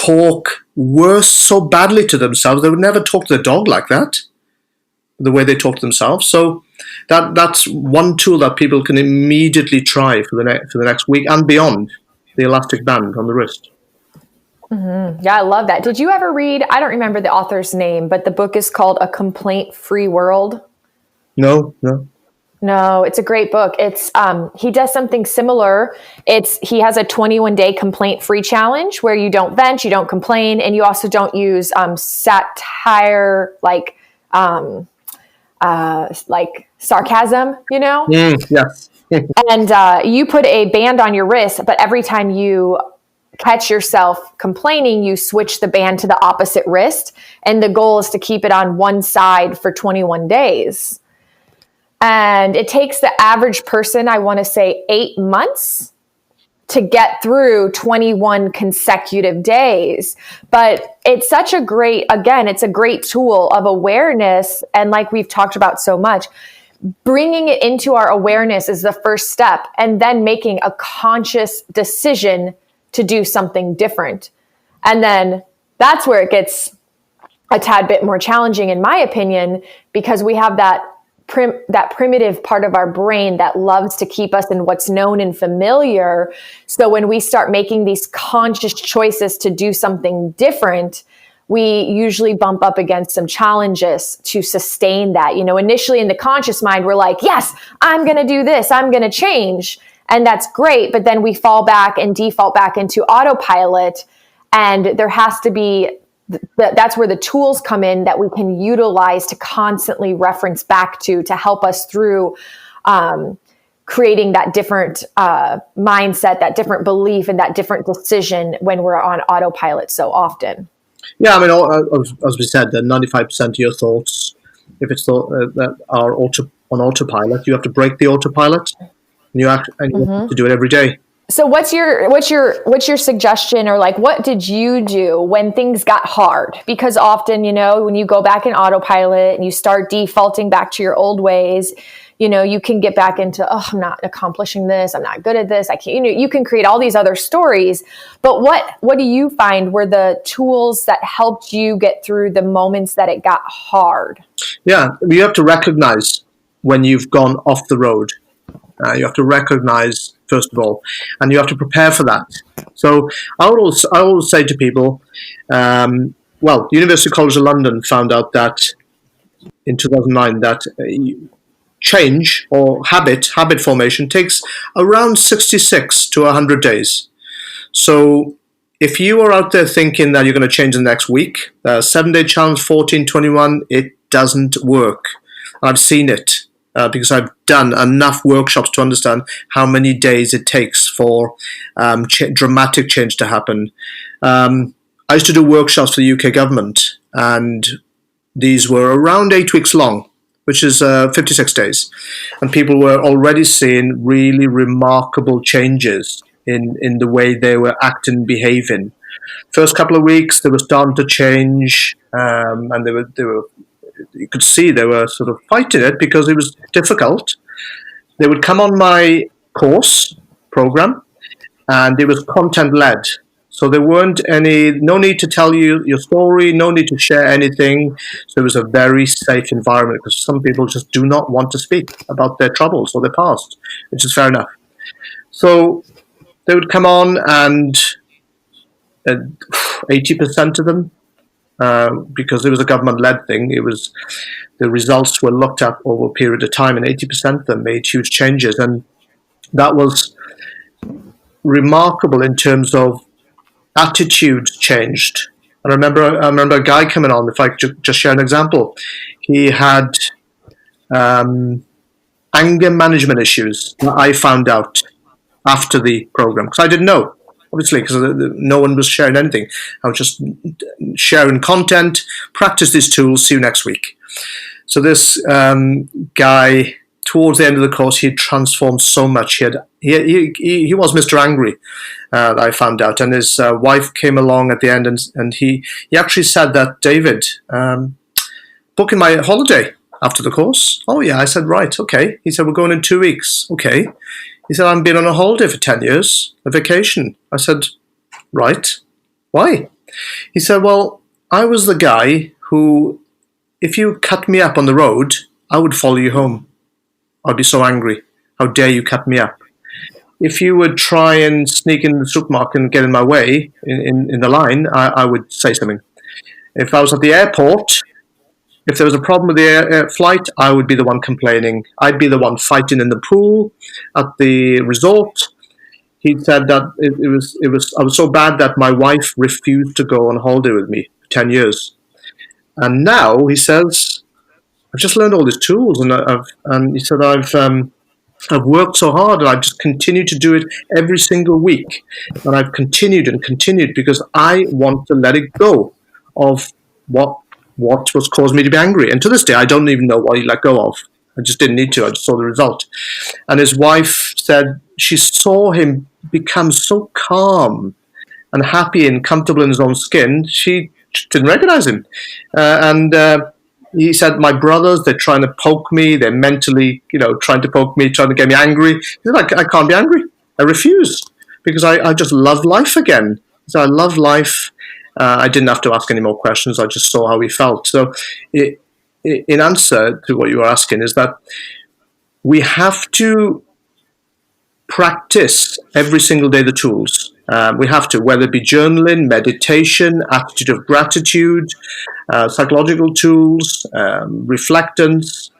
were so badly to themselves. They would never talk to their dog like that, the way they talk to themselves. So that's one tool that people can immediately try for the next week and beyond, the elastic band on the wrist. Mm-hmm. Yeah, I love that. Did you ever read, I don't remember the author's name, but the book is called A Complaint-Free World? No. No, it's a great book. It's he does something similar. He has a 21-day complaint-free challenge where you don't vent, you don't complain, and you also don't use satire like sarcasm, Yes. And you put a band on your wrist, but every time you catch yourself complaining, you switch the band to the opposite wrist. And the goal is to keep it on one side for 21 days. And it takes the average person, I want to say 8 months to get through 21 consecutive days. But it's such a great, again, it's a great tool of awareness. And like we've talked about so much, bringing it into our awareness is the first step, and then making a conscious decision to do something different. And then that's where it gets a tad bit more challenging, in my opinion, because we have that primitive part of our brain that loves to keep us in what's known and familiar. So when we start making these conscious choices to do something different, we usually bump up against some challenges to sustain that. Initially in the conscious mind, we're like, yes, I'm going to do this. I'm going to change. And that's great. But then we fall back and default back into autopilot. And there has to be, that's where the tools come in that we can utilize to constantly reference back to help us through creating that different mindset, that different belief, and that different decision when we're on autopilot so often. Yeah, I mean, as we said, 95% of your thoughts, if it's that are on autopilot, you have to break the autopilot, and you have to do it every day. So what's your suggestion, or like, what did you do when things got hard? Because often, when you go back in autopilot and you start defaulting back to your old ways, you can get back into, I'm not accomplishing this. I'm not good at this. I can't, you can create all these other stories, but what do you find were the tools that helped you get through the moments that it got hard? Yeah. You have to recognize when you've gone off the road. You have to recognize, first of all, and you have to prepare for that. So I always say to people, University College of London found out that in 2009 that change or habit formation takes around 66 to 100 days. So if you are out there thinking that you're going to change the next week, 7-day challenge, 14-21, it doesn't work. I've seen it. Because I've done enough workshops to understand how many days it takes for dramatic change to happen. I used to do workshops for the UK government, and these were around 8 weeks long, which is 56 days. And people were already seeing really remarkable changes in the way they were acting and behaving. First couple of weeks, they were starting to change, and they were you could see they were sort of fighting it because it was difficult. They would come on my course program, and it was content-led. So there weren't no need to tell you your story, no need to share anything. So it was a very safe environment, because some people just do not want to speak about their troubles or their past, which is fair enough. So they would come on, and 80% of them, because it was a government-led thing, the results were looked at over a period of time, and 80% of them made huge changes, and that was remarkable in terms of attitudes changed. And I remember a guy coming on. If I could just share an example, he had anger management issues that I found out after the program, because I didn't know. Obviously, because no one was sharing anything. I was just sharing content, practice these tools, see you next week. So this guy, towards the end of the course, he had transformed so much. He was Mr. Angry, that I found out. And his wife came along at the end, and he actually said that, David, booking my holiday after the course. Oh, yeah. I said, right, okay. He said, we're going in 2 weeks. Okay. He said, I've been on a holiday for 10 years, a vacation. I said, right, why? He said, well, I was the guy who, if you cut me up on the road, I would follow you home. I'd be so angry. How dare you cut me up? If you would try and sneak in the supermarket and get in my way in the line, I would say something. If I was at the airport, if there was a problem with the flight, I would be the one complaining. I'd be the one fighting in the pool at the resort. He said that I was so bad that my wife refused to go on holiday with me for 10 years. And now he says, I've just learned all these tools, and he said I've worked so hard, and I've just continued to do it every single week, and I've continued and continued because I want to let it go of what was causing me to be angry. And to this day, I don't even know what he let go of. I just didn't need to. I just saw the result. And his wife said she saw him become so calm and happy and comfortable in his own skin. She didn't recognize him, and he said, my brothers, they're trying to poke me. They're mentally, trying to poke me, trying to get me angry. He said, I can't be angry. I refuse because I just love life again. So I love life. I didn't have to ask any more questions. I just saw how he felt. So in answer to what you were asking is that we have to practice every single day the tools. We have to, whether it be journaling, meditation, attitude of gratitude, psychological tools, reflectance.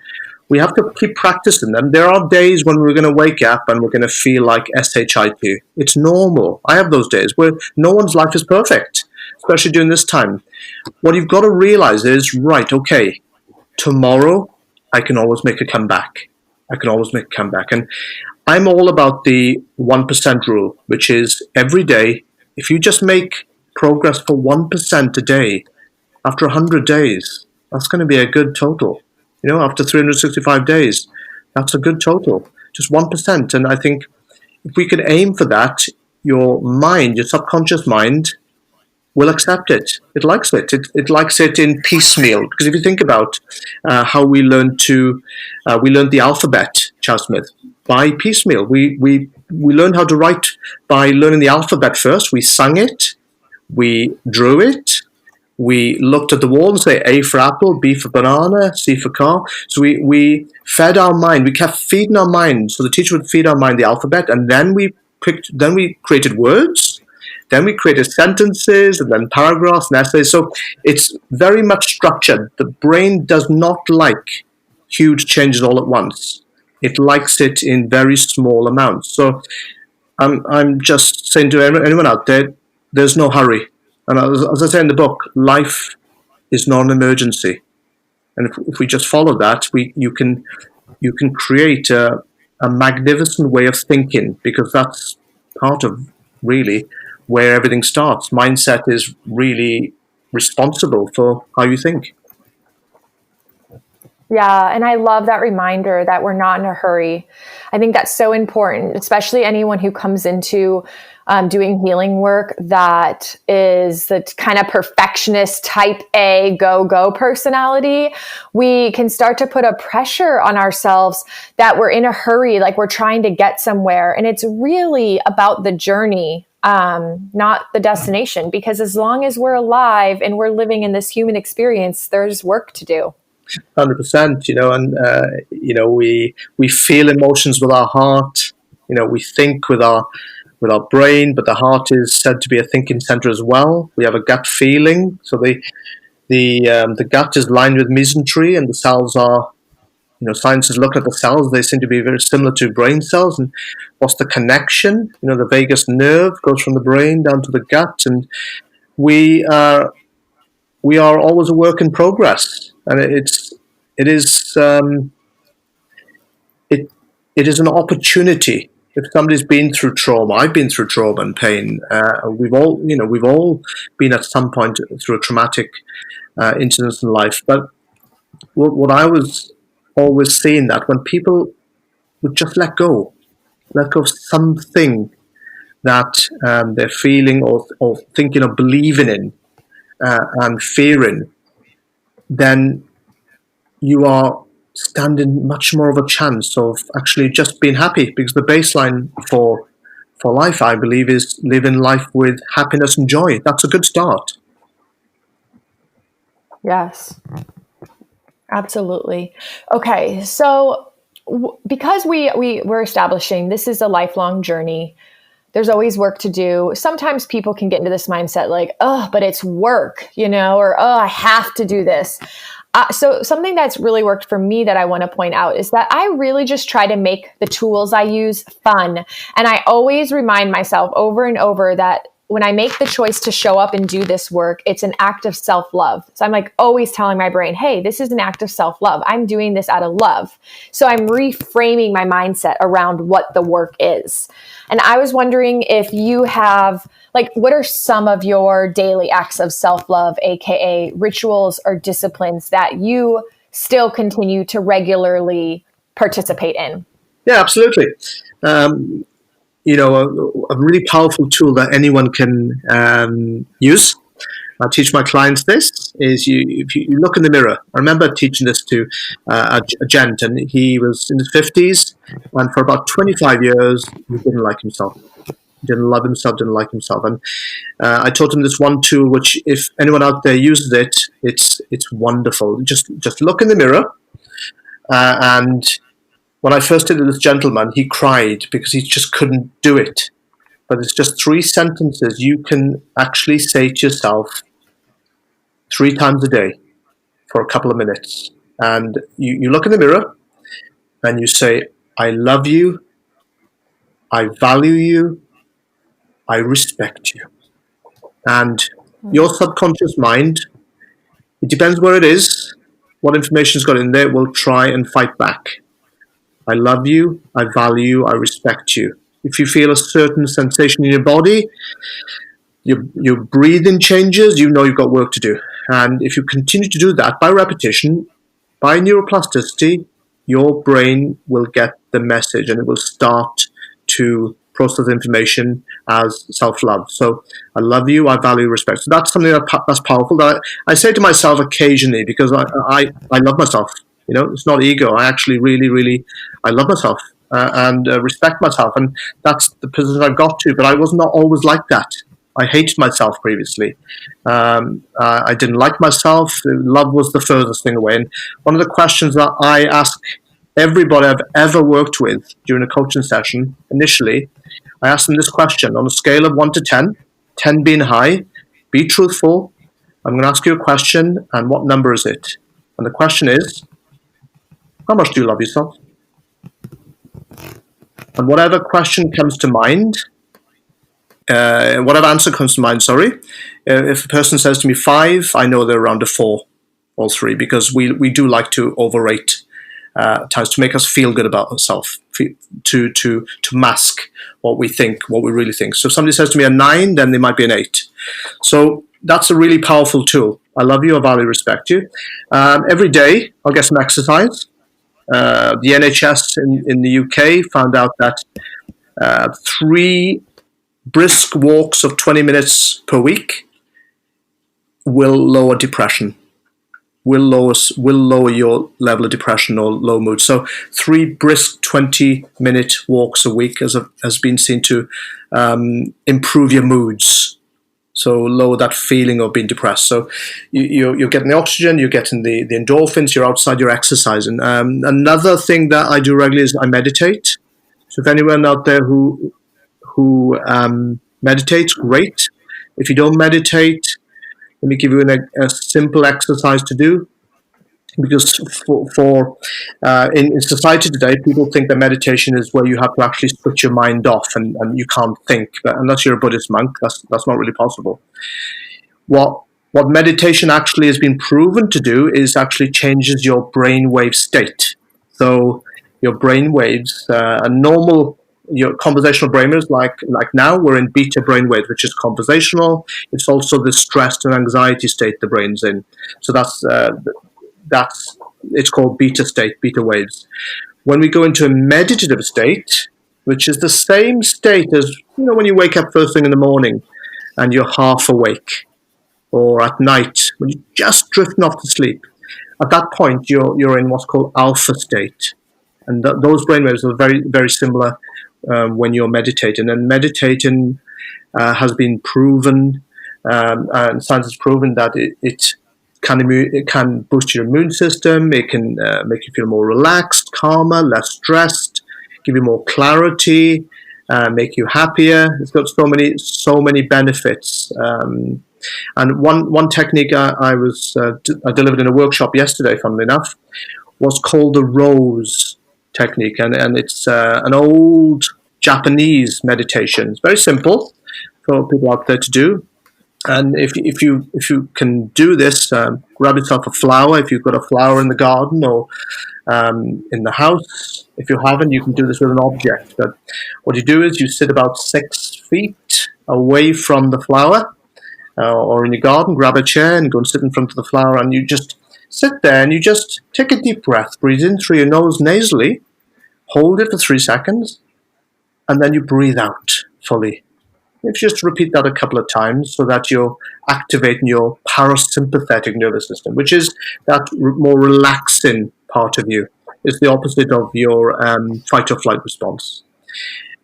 We have to keep practicing them. There are days when we're going to wake up and we're going to feel like SHIT. It's normal. I have those days where no one's life is perfect, especially during this time. What you've got to realize is, right, okay, tomorrow I can always make a comeback. And I'm all about the 1% rule, which is every day, if you just make progress for 1% a day, after 100 days, that's going to be a good total. After 365 days, that's a good total, just 1%. And I think if we can aim for that, your mind, your subconscious mind, will accept it. It likes it. It likes it in piecemeal. Because if you think about how we learned the alphabet, Charles Smith, by piecemeal. We learned how to write by learning the alphabet first. We sang it, we drew it, we looked at the wall and say A for apple, B for banana, C for car. So we fed our mind. We kept feeding our mind. So the teacher would feed our mind the alphabet, and then we created words. Then we created sentences, and then paragraphs and essays. So it's very much structured. The brain does not like huge changes all at once. It likes it in very small amounts. So I'm just saying to anyone out there, there's no hurry. And as I say in the book, life is not an emergency. And if we just follow that, you can create a magnificent way of thinking, because that's part of really where everything starts. Mindset is really responsible for how you think. Yeah, and I love that reminder that we're not in a hurry. I think that's so important, especially anyone who comes into doing healing work that is the kind of perfectionist type A go personality. We can start to put a pressure on ourselves that we're in a hurry, like we're trying to get somewhere. And it's really about the journey, not the destination, because as long as we're alive and we're living in this human experience, there's work to do. 100%, and we feel emotions with our heart. We think with our brain, but the heart is said to be a thinking center as well. We have a gut feeling, so the gut is lined with mesentery, and the cells are, science is looking at the cells. They seem to be very similar to brain cells. And what's the connection? The vagus nerve goes from the brain down to the gut, and we are always a work in progress. And it is an opportunity. If somebody's been through trauma, I've been through trauma and pain. We've all been at some point through a traumatic incident in life. But what I was always seeing, that when people would just let go of something that they're feeling or thinking or believing in and fearing, then you are standing much more of a chance of actually just being happy, because the baseline for life, I believe, is living life with happiness and joy. That's a good start. Yes, absolutely. Okay, so because we're establishing this is a lifelong journey, there's always work to do. Sometimes people can get into this mindset like, oh, but it's work, or oh, I have to do this. So something that's really worked for me that I want to point out is that I really just try to make the tools I use fun. And I always remind myself over and over that when I make the choice to show up and do this work, it's an act of self-love. So I'm like always telling my brain, hey, this is an act of self-love. I'm doing this out of love. So I'm reframing my mindset around what the work is. And I was wondering if you have, like, what are some of your daily acts of self-love, AKA rituals or disciplines that you still continue to regularly participate in? Yeah, absolutely. Um, a really powerful tool that anyone can use. I teach my clients this is if you look in the mirror. I remember teaching this to a gent, and he was in his 50s, and for about 25 years, he didn't like himself. He didn't love himself, didn't like himself. And I taught him this one tool, which if anyone out there uses it, it's wonderful. Just look in the mirror, and when I first did it with this gentleman, he cried because he just couldn't do it. But it's just 3 sentences you can actually say to yourself 3 times a day for a couple of minutes. And you look in the mirror and you say, I love you, I value you, I respect you. And your subconscious mind, it depends where it is, what information's got in there, will try and fight back. I love you, I value you, I respect you. If you feel a certain sensation in your body, your breathing changes, you know you've got work to do. And if you continue to do that by repetition, by neuroplasticity, your brain will get the message and it will start to process information as self-love. So I love you, I value, respect. So that's something that's powerful that I say to myself occasionally because I love myself. It's not ego. I actually really, I love myself and respect myself. And that's the position I've got to. But I was not always like that. I hated myself previously. I didn't like myself. Love was the furthest thing away. And one of the questions that I ask everybody I've ever worked with during a coaching session, initially, I ask them this question on a scale of 1 to 10, 10 being high, be truthful. I'm going to ask you a question, and what number is it? And the question is, how much do you love yourself? And whatever question comes to mind, whatever answer comes to mind, if a person says to me 5, I know they're around a 4 or 3 because we do like to overrate times to make us feel good about ourselves, to mask what we think, what we really think. So if somebody says to me a 9, then they might be an 8. So that's a really powerful tool. I love you, I value, respect you. Every day I'll get some exercise. The NHS in the UK found out that 3 brisk walks of 20 minutes per week will lower depression, will lower your level of depression or low mood. So 3 brisk 20-minute walks a week has been seen to improve your moods. So lower that feeling of being depressed. So you're getting the oxygen, you're getting the endorphins, you're outside, you're exercising. Another thing that I do regularly is I meditate. So if anyone out there who meditates, great. If you don't meditate, let me give you a simple exercise to do. Because in society today, people think that meditation is where you have to actually switch your mind off and you can't think. But unless you're a Buddhist monk, that's not really possible. What meditation actually has been proven to do is actually changes your brainwave state. So your brainwaves, your conversational brainwaves, like now we're in beta brainwaves, which is conversational. It's also the stress and anxiety state the brain's in. So it's called beta state, beta waves. When we go into a meditative state, which is the same state as when you wake up first thing in the morning and you're half awake, or at night when you're just drifting off to sleep, at that point you're in what's called alpha state, and those brainwaves are very, very similar when you're meditating. And meditating has been proven, and science has proven that it it can boost your immune system. It can make you feel more relaxed, calmer, less stressed, give you more clarity, make you happier. It's got so many benefits. And one technique I delivered in a workshop yesterday, funnily enough, was called the Rose technique, and it's an old Japanese meditation. It's very simple for people out there to do. And if you can do this, grab yourself a flower. If you've got a flower in the garden or in the house, if you haven't, you can do this with an object. But what you do is you sit about 6 feet away from the flower, or in your garden, grab a chair and go and sit in front of the flower, and you just sit there and you just take a deep breath, breathe in through your nose nasally, hold it for 3 seconds, and then you breathe out fully. You just repeat that a couple of times so that you're activating your parasympathetic nervous system, which is that more relaxing part of you. It's the opposite of your fight or flight response.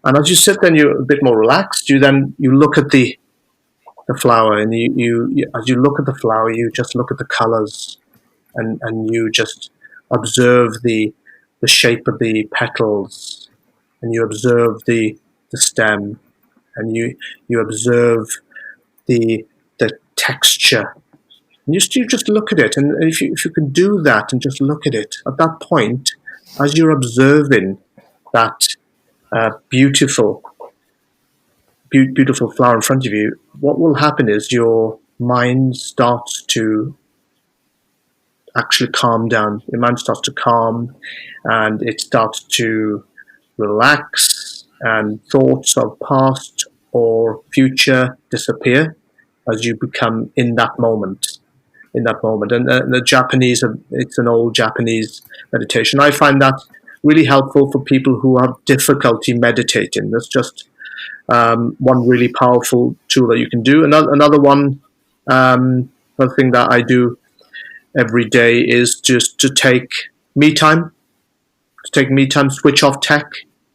And as you sit there and you're a bit more relaxed, you look at the flower, and you as you look at the flower, you just look at the colors, and you just observe the shape of the petals, and you observe the stem, and you observe the texture. And you just look at it, and if you can do that and just look at it, at that point, as you're observing that beautiful flower in front of you, what will happen is your mind starts to actually calm down. Your mind starts to calm, and it starts to relax, and thoughts of past or future disappear as you become in that moment. And the Japanese, it's an old Japanese meditation. I find that really helpful for people who have difficulty meditating. That's just one really powerful tool that you can do. Another thing that I do every day is just to take me time. Switch off tech.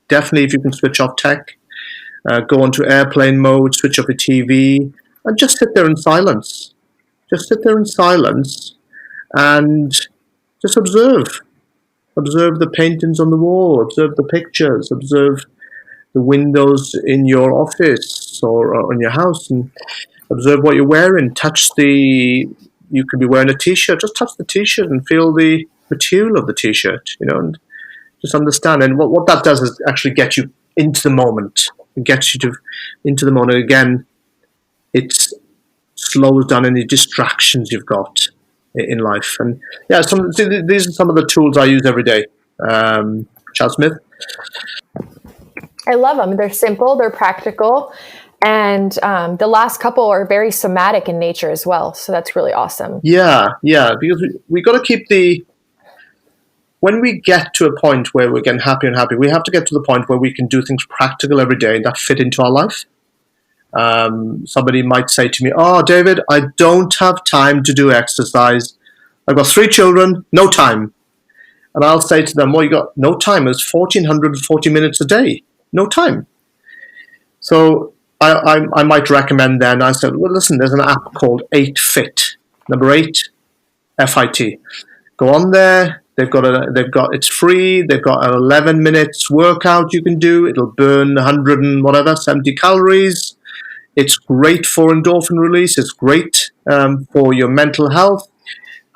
Definitely, if you can switch off tech, go onto airplane mode, switch off your TV, and just sit there in silence. Just sit there in silence and just observe. Observe the paintings on the wall. Observe the pictures. Observe the windows in your office or in your house, and observe what you're wearing. You could be wearing a t-shirt. Just touch the t-shirt and feel the material of the t-shirt, and just understand. And what that does is actually get you into the moment. It gets you into the moment. Again, it slows down any distractions you've got in life. And yeah, these are some of the tools I use every day. Chad Smith. I love them. They're simple, they're practical, and the last couple are very somatic in nature as well. So that's really awesome. Yeah, because we got to keep when we get to a point where we're getting happier and happier, we have to get to the point where we can do things practical every day that fit into our life. Somebody might say to me, "Oh, David, I don't have time to do exercise. I've got 3 children, no time." And I'll say to them, "Well, you got no time. It's 1,440 minutes a day. No time." So I might recommend then, I said, well, listen, there's an app called 8Fit, number 8, FIT. Go on there. It's free. They've got an 11 minutes workout you can do. It'll burn 70 calories. It's great for endorphin release. It's great for your mental health.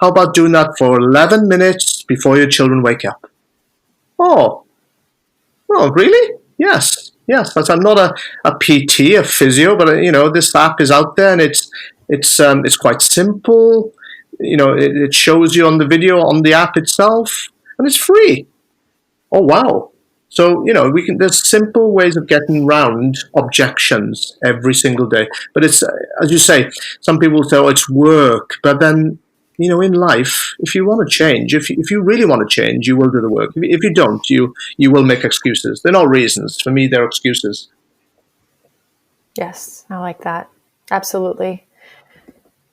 How about doing that for 11 minutes before your children wake up? Oh, really? Yes. I'm not a PT, a physio, but this app is out there, and it's quite simple. It shows you on the video on the app itself, and it's free. Oh wow! So there's simple ways of getting around objections every single day. But it's, as you say, some people say, "Oh, it's work," but then in life, if you want to change, if you really want to change, you will do the work. If you don't, you will make excuses. They're not reasons. For me, they're excuses. Yes, I like that. Absolutely.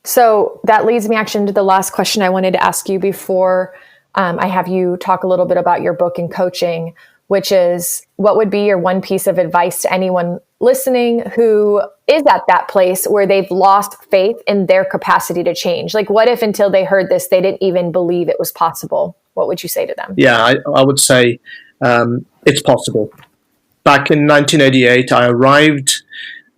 So that leads me actually into the last question I wanted to ask you before I have you talk a little bit about your book and coaching, which is, what would be your one piece of advice to anyone listening who is at that place where they've lost faith in their capacity to change? Like, what if until they heard this, they didn't even believe it was possible? What would you say to them? Yeah, I would say it's possible. Back in 1988, I arrived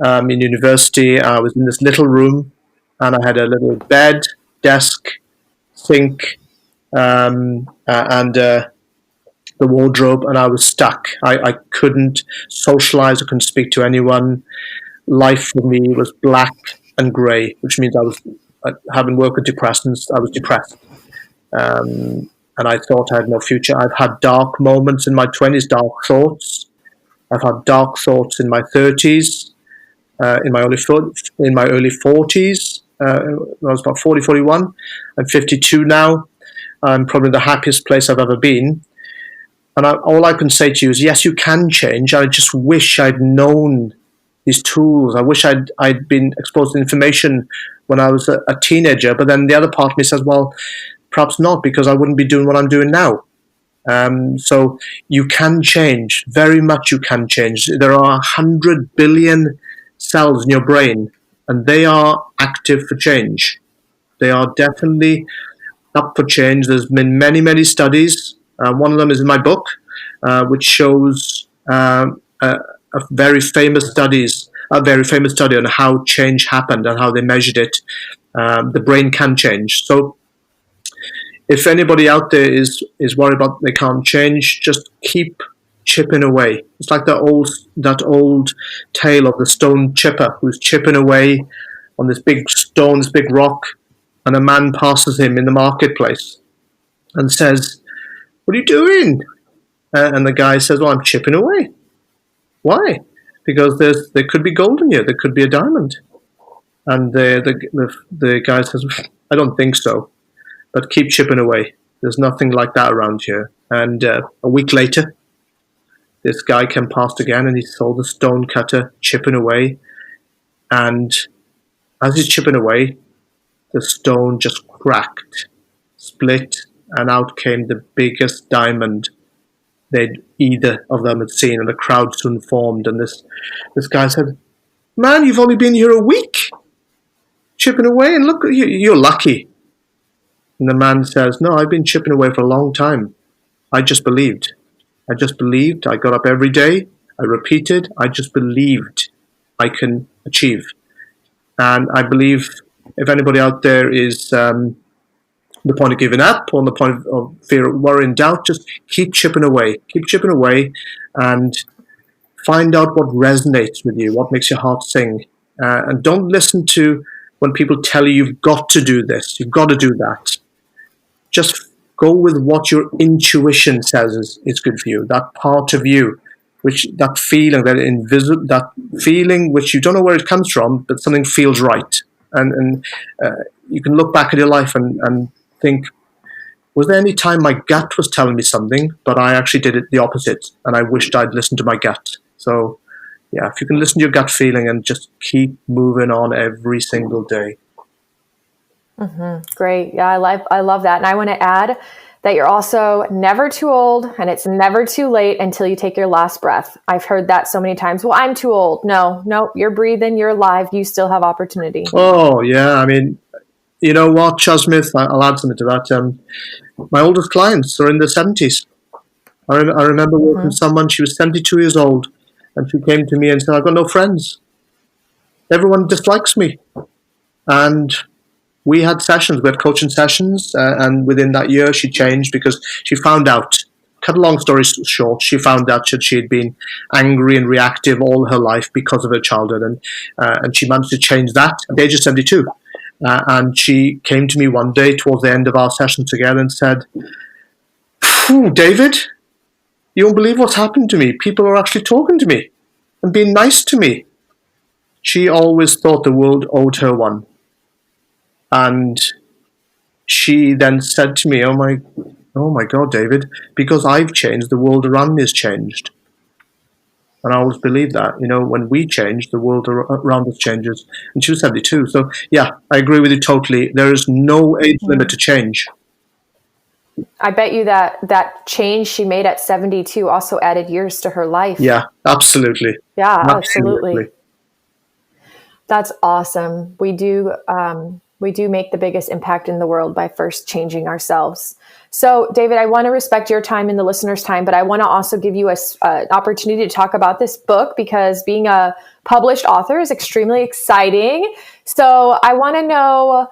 in university. I was in this little room, and I had a little bed, desk, sink, and the wardrobe, and I was stuck. I couldn't socialize. I couldn't speak to anyone. Life for me was black and grey, which means I was having worked with depressants. I was depressed, and I thought I had no future. I've had dark moments in my 20s, dark thoughts. I've had dark thoughts in my 30s, in my early 40s. I was about 40, 41. I'm 52 now. I'm probably the happiest place I've ever been. And all I can say to you is, yes, you can change. I just wish I'd known these tools. I wish I'd been exposed to information when I was a teenager. But then the other part of me says, well, perhaps not, because I wouldn't be doing what I'm doing now. So you can change. Very much you can change. There are 100 billion cells in your brain, and they are active for change. They are definitely up for change. There's been many, many studies. One of them is in my book, which shows a very famous study on how change happened and how they measured it. The brain can change. So if anybody out there is worried about they can't change, just keep chipping away. It's like that old tale of the stone chipper who's chipping away on this big stone, this big rock, and a man passes him in the marketplace and says, "What are you doing?" And the guy says, "Well, I'm chipping away." Why? Because there could be gold in here. There could be a diamond. And the guy says, "I don't think so, but keep chipping away. There's nothing like that around here." And a week later, this guy came past again, and he saw the stone cutter chipping away. And as he's chipping away, the stone just cracked, split, and out came the biggest diamond either of them had seen. And the crowd soon formed. And this guy said, "Man, you've only been here a week, chipping away, and look, you're lucky." And the man says, "No, I've been chipping away for a long time. I just believed. I just believed. I got up every day. I repeated. I just believed I can achieve." And I believe if anybody out there is the point of giving up, or on the point of fear, worry, and doubt, just keep chipping away. Keep chipping away and find out what resonates with you, what makes your heart sing. And don't listen to when people tell you you've got to do this, you've got to do that. Just go with what your intuition says is good for you. That part of you, that feeling which you don't know where it comes from, but something feels right. And you can look back at your life and think, was there any time my gut was telling me something, but I actually did it the opposite, and I wished I'd listened to my gut. So, yeah, if you can listen to your gut feeling and just keep moving on every single day. Mm-hmm. Great. Yeah, I love that. And I want to add that you're also never too old, and it's never too late until you take your last breath. I've heard that so many times. Well, I'm too old. No, you're breathing, you're alive, you still have opportunity. Oh, yeah. I mean, you know what, Chasmith, I'll add something to that. My oldest clients are in their 70s. I remember working with someone, she was 72 years old, and she came to me and said, "I've got no friends. Everyone dislikes me." And we had coaching sessions, and within that year she changed because she found out, cut a long story short, she found out that she had been angry and reactive all her life because of her childhood, and she managed to change that at the age of 72. And she came to me one day towards the end of our session together and said, "David, you won't believe what's happened to me. People are actually talking to me and being nice to me." She always thought the world owed her one. And she then said to me, oh my God, David, because I've changed, the world around me has changed. And I always believe that, when we change, the world around us changes. And she was 72. So, yeah, I agree with you totally. There is no age limit to change. I bet you that change she made at 72 also added years to her life. Yeah, absolutely. Yeah, Absolutely. absolutely. That's awesome. We do make the biggest impact in the world by first changing ourselves. So, David, I want to respect your time and the listeners' time, but I want to also give you an opportunity to talk about this book, because being a published author is extremely exciting. So, I want to know.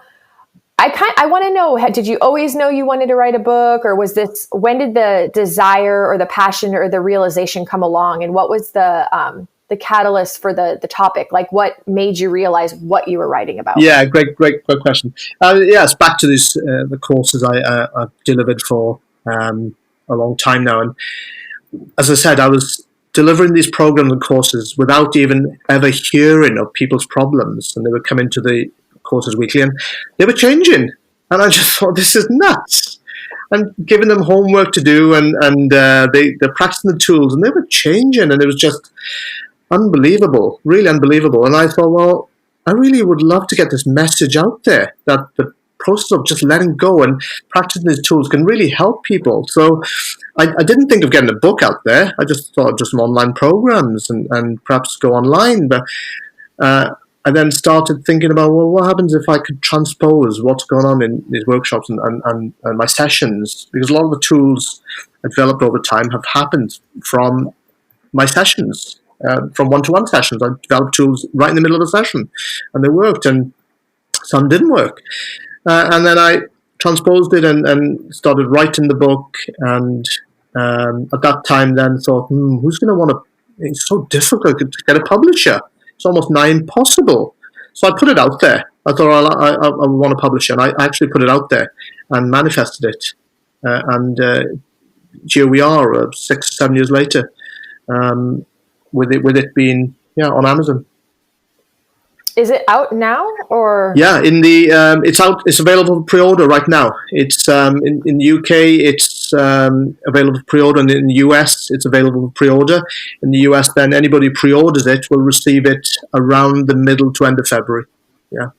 I want to know, did you always know you wanted to write a book, or when did the desire or the passion or the realization come along, and what was the catalyst for the topic? Like, what made you realize what you were writing about? Yeah, great question. Yes, back to the courses I've delivered for a long time now, and as I said, I was delivering these programs and courses without even ever hearing of people's problems, and they would come into the courses weekly, and they were changing, and I just thought, this is nuts. And giving them homework to do, and they're practicing the tools, and they were changing, and it was just unbelievable, really unbelievable. And I thought, well, I really would love to get this message out there, that the process of just letting go and practicing these tools can really help people. So I didn't think of getting a book out there. I just thought of just some online programs and perhaps go online. But I then started thinking about, well, what happens if I could transpose what's going on in these workshops and my sessions? Because a lot of the tools I developed over time have happened from my sessions. From one-to-one sessions, I developed tools right in the middle of the session, and they worked, and some didn't work. And then I transposed it and started writing the book, and at that time then thought, who's going to want to, it's so difficult to get a publisher. It's almost nigh impossible. So I put it out there. I thought, I want to publish it, and I actually put it out there and manifested it. And here we are, 6 or 7 years later. With it being on Amazon. Is it out now, or? Yeah, it's out. It's available for pre-order right now. It's in the UK. It's available for pre-order, and in the US, it's available for pre-order. In the US, then anybody who pre-orders it will receive it around the middle to end of February. Yeah,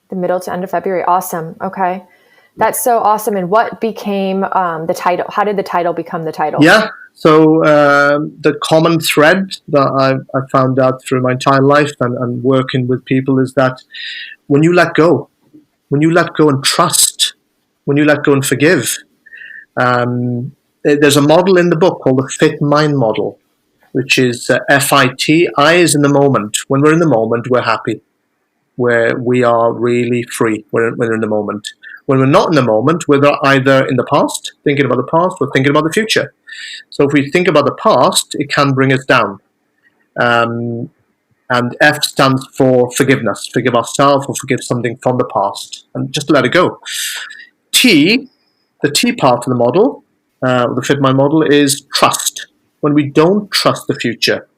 the middle to end of February. Awesome. Okay, that's so awesome. And what became the title? How did the title become the title? Yeah. So the common thread that I found out through my entire life and working with people is that when you let go and trust, when you let go and forgive, there's a model in the book called the Fit Mind Model, which is FIT. I is in the moment. When we're in the moment, we're happy. Where we are really free when we're in the moment. When we're not in the moment, we're either in the past, thinking about the past, or thinking about the future. So if we think about the past, it can bring us down. And F stands for forgiveness. Forgive ourselves or forgive something from the past. And just let it go. T, the T part of the model, the Fit Mind model, is trust. When we don't trust the future,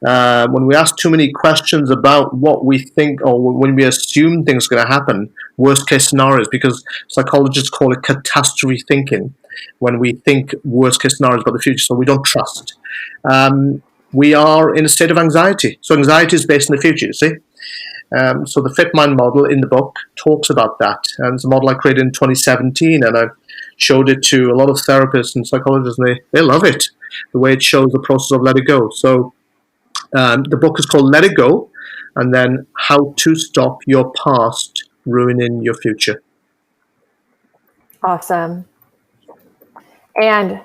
when we ask too many questions about what we think, or when we assume things are going to happen, worst case scenarios, because psychologists call it catastrophe thinking, when we think worst case scenarios about the future, so we don't trust. We are in a state of anxiety. So anxiety is based on the future, you see. So the Fit Mind model in the book talks about that. And it's a model I created in 2017, and I showed it to a lot of therapists and psychologists, and they love it, the way it shows the process of let it go. So the book is called Let It Go, and then How to Stop Your Past Ruining Your Future. Awesome. And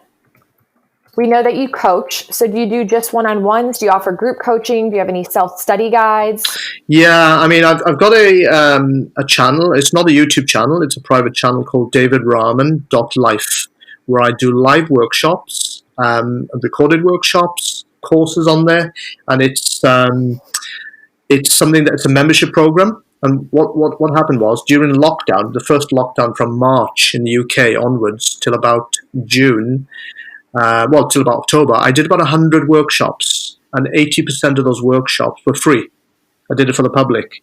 we know that you coach. So do you do just one-on-ones? Do you offer group coaching? Do you have any self-study guides? Yeah, I mean, I've got a channel. It's not a YouTube channel. It's a private channel called davidrahman.life, where I do live workshops, recorded workshops, courses on there, and it's something that's a membership program. And what happened was, during lockdown, the first lockdown from March in the UK onwards till about June, till about October, I did about 100 workshops, and 80% of those workshops were free. I did it for the public,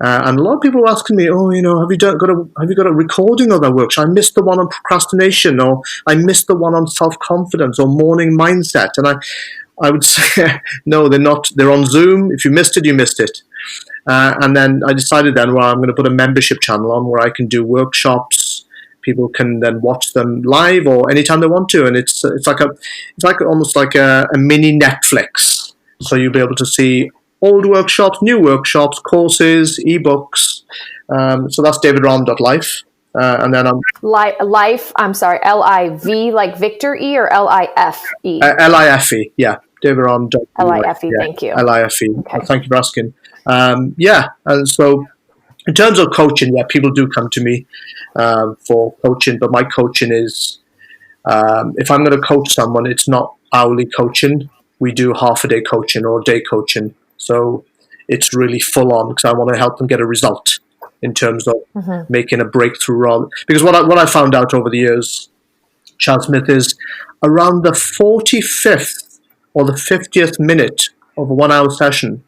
and a lot of people were asking me, have you got a recording of that workshop? I missed the one on procrastination, or I missed the one on self-confidence or morning mindset. And I would say, no, they're not. They're on Zoom. If you missed it, you missed it. And then I decided I'm going to put a membership channel on where I can do workshops People can then watch them live or anytime they want to, and it's like almost like a mini Netflix. So you'll be able to see old workshops, new workshops, courses, ebooks. So that's davidrahman.life. And then I'm Life. I'm sorry, LIV like Victor E or LIFE? LIFE. Yeah, davidrahman.life. LIFE. Yeah, Thank you. LIFE. Okay. Thank you for asking. And so in terms of coaching, yeah, people do come to me for coaching, but my coaching is if I'm going to coach someone, it's not hourly coaching. We do half a day coaching or day coaching. So it's really full on because I want to help them get a result in terms of making a breakthrough. Because what I found out over the years, Chad Smith, is around the 45th or the 50th minute of a 1 hour session,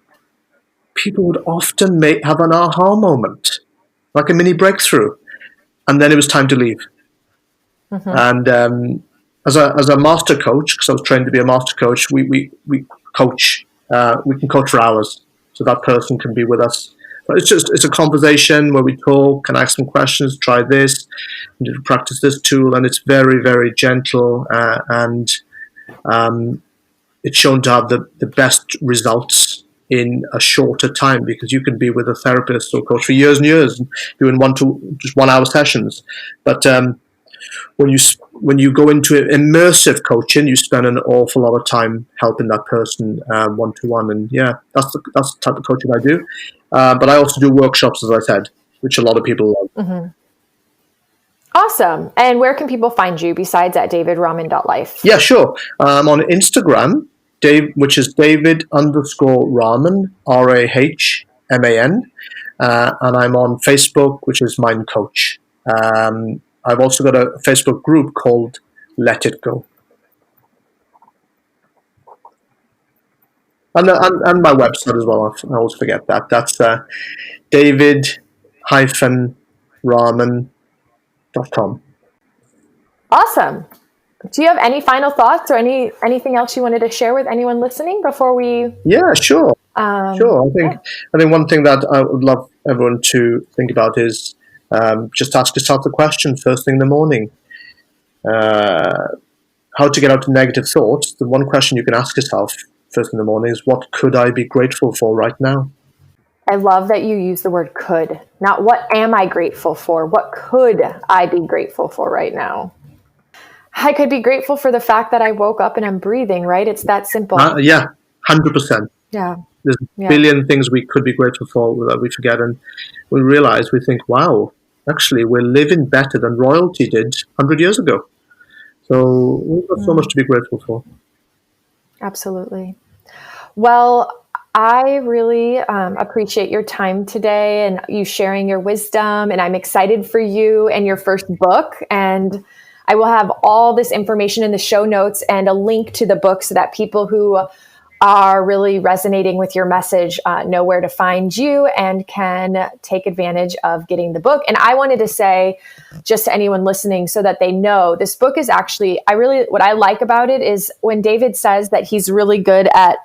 people would often have an aha moment, like a mini breakthrough. And then it was time to leave. And as a master coach, because I was trained to be a master coach, we coach. We can coach for hours, so that person can be with us. But it's a conversation where we talk, can ask some questions, try this, and practice this tool, and it's very, very gentle, and it's shown to have the best results in a shorter time, because you can be with a therapist or coach for years and years doing just 1 hour sessions. But when you go into immersive coaching, you spend an awful lot of time helping that person one to one, and yeah, that's the type of coaching I do. But I also do workshops, as I said, which a lot of people love. Awesome. And where can people find you besides at davidrahman.life? Yeah, sure. I'm on Instagram, which is David_Rahman, RAHMAN, and I'm on Facebook, which is Mind Coach. I've also got a Facebook group called Let It Go. And my website as well. I always forget that. That's david-rahman.com. Awesome. Do you have any final thoughts or anything else you wanted to share with anyone listening before we? Yeah, sure. Sure. I think one thing that I would love everyone to think about is just ask yourself the question first thing in the morning. How to get out of negative thoughts. The one question you can ask yourself first in the morning is, what could I be grateful for right now? I love that you use the word could. Not what am I grateful for? What could I be grateful for right now? I could be grateful for the fact that I woke up and I'm breathing, right? It's that simple. 100%. Yeah. There's a billion things we could be grateful for that we forget, and we realize, we think, wow, actually we're living better than royalty did 100 years ago. So we've got so much to be grateful for. Absolutely. Well, I really appreciate your time today and you sharing your wisdom, and I'm excited for you and your first book. And I will have all this information in the show notes and a link to the book so that people who are really resonating with your message know where to find you and can take advantage of getting the book. And I wanted to say, just to anyone listening, so that they know, this book is actually, what I like about it is when David says that he's really good at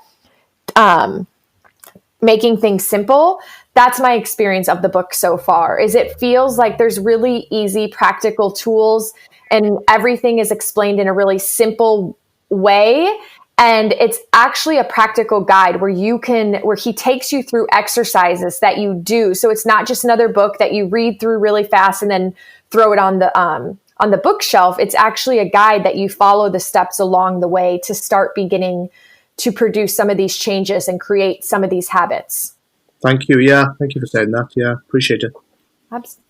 making things simple. That's my experience of the book so far, is it feels like there's really easy, practical tools and everything is explained in a really simple way. And it's actually a practical guide where he takes you through exercises that you do. So it's not just another book that you read through really fast and then throw it on the bookshelf. It's actually a guide that you follow the steps along the way to start beginning to produce some of these changes and create some of these habits. Thank you. Yeah. Thank you for saying that. Yeah. Appreciate it.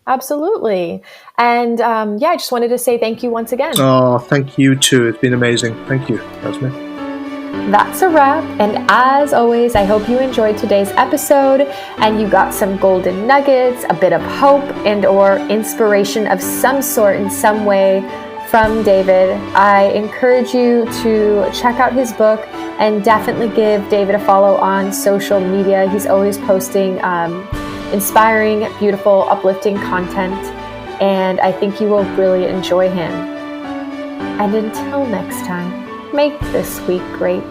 Absolutely. And I just wanted to say thank you once again. Oh, thank you too. It's been amazing. Thank you, Jasmine. That's a wrap. And as always, I hope you enjoyed today's episode and you got some golden nuggets, a bit of hope and or inspiration of some sort in some way from David. I encourage you to check out his book and definitely give David a follow on social media. He's always posting inspiring, beautiful, uplifting content, and I think you will really enjoy him. And until next time, make this week great.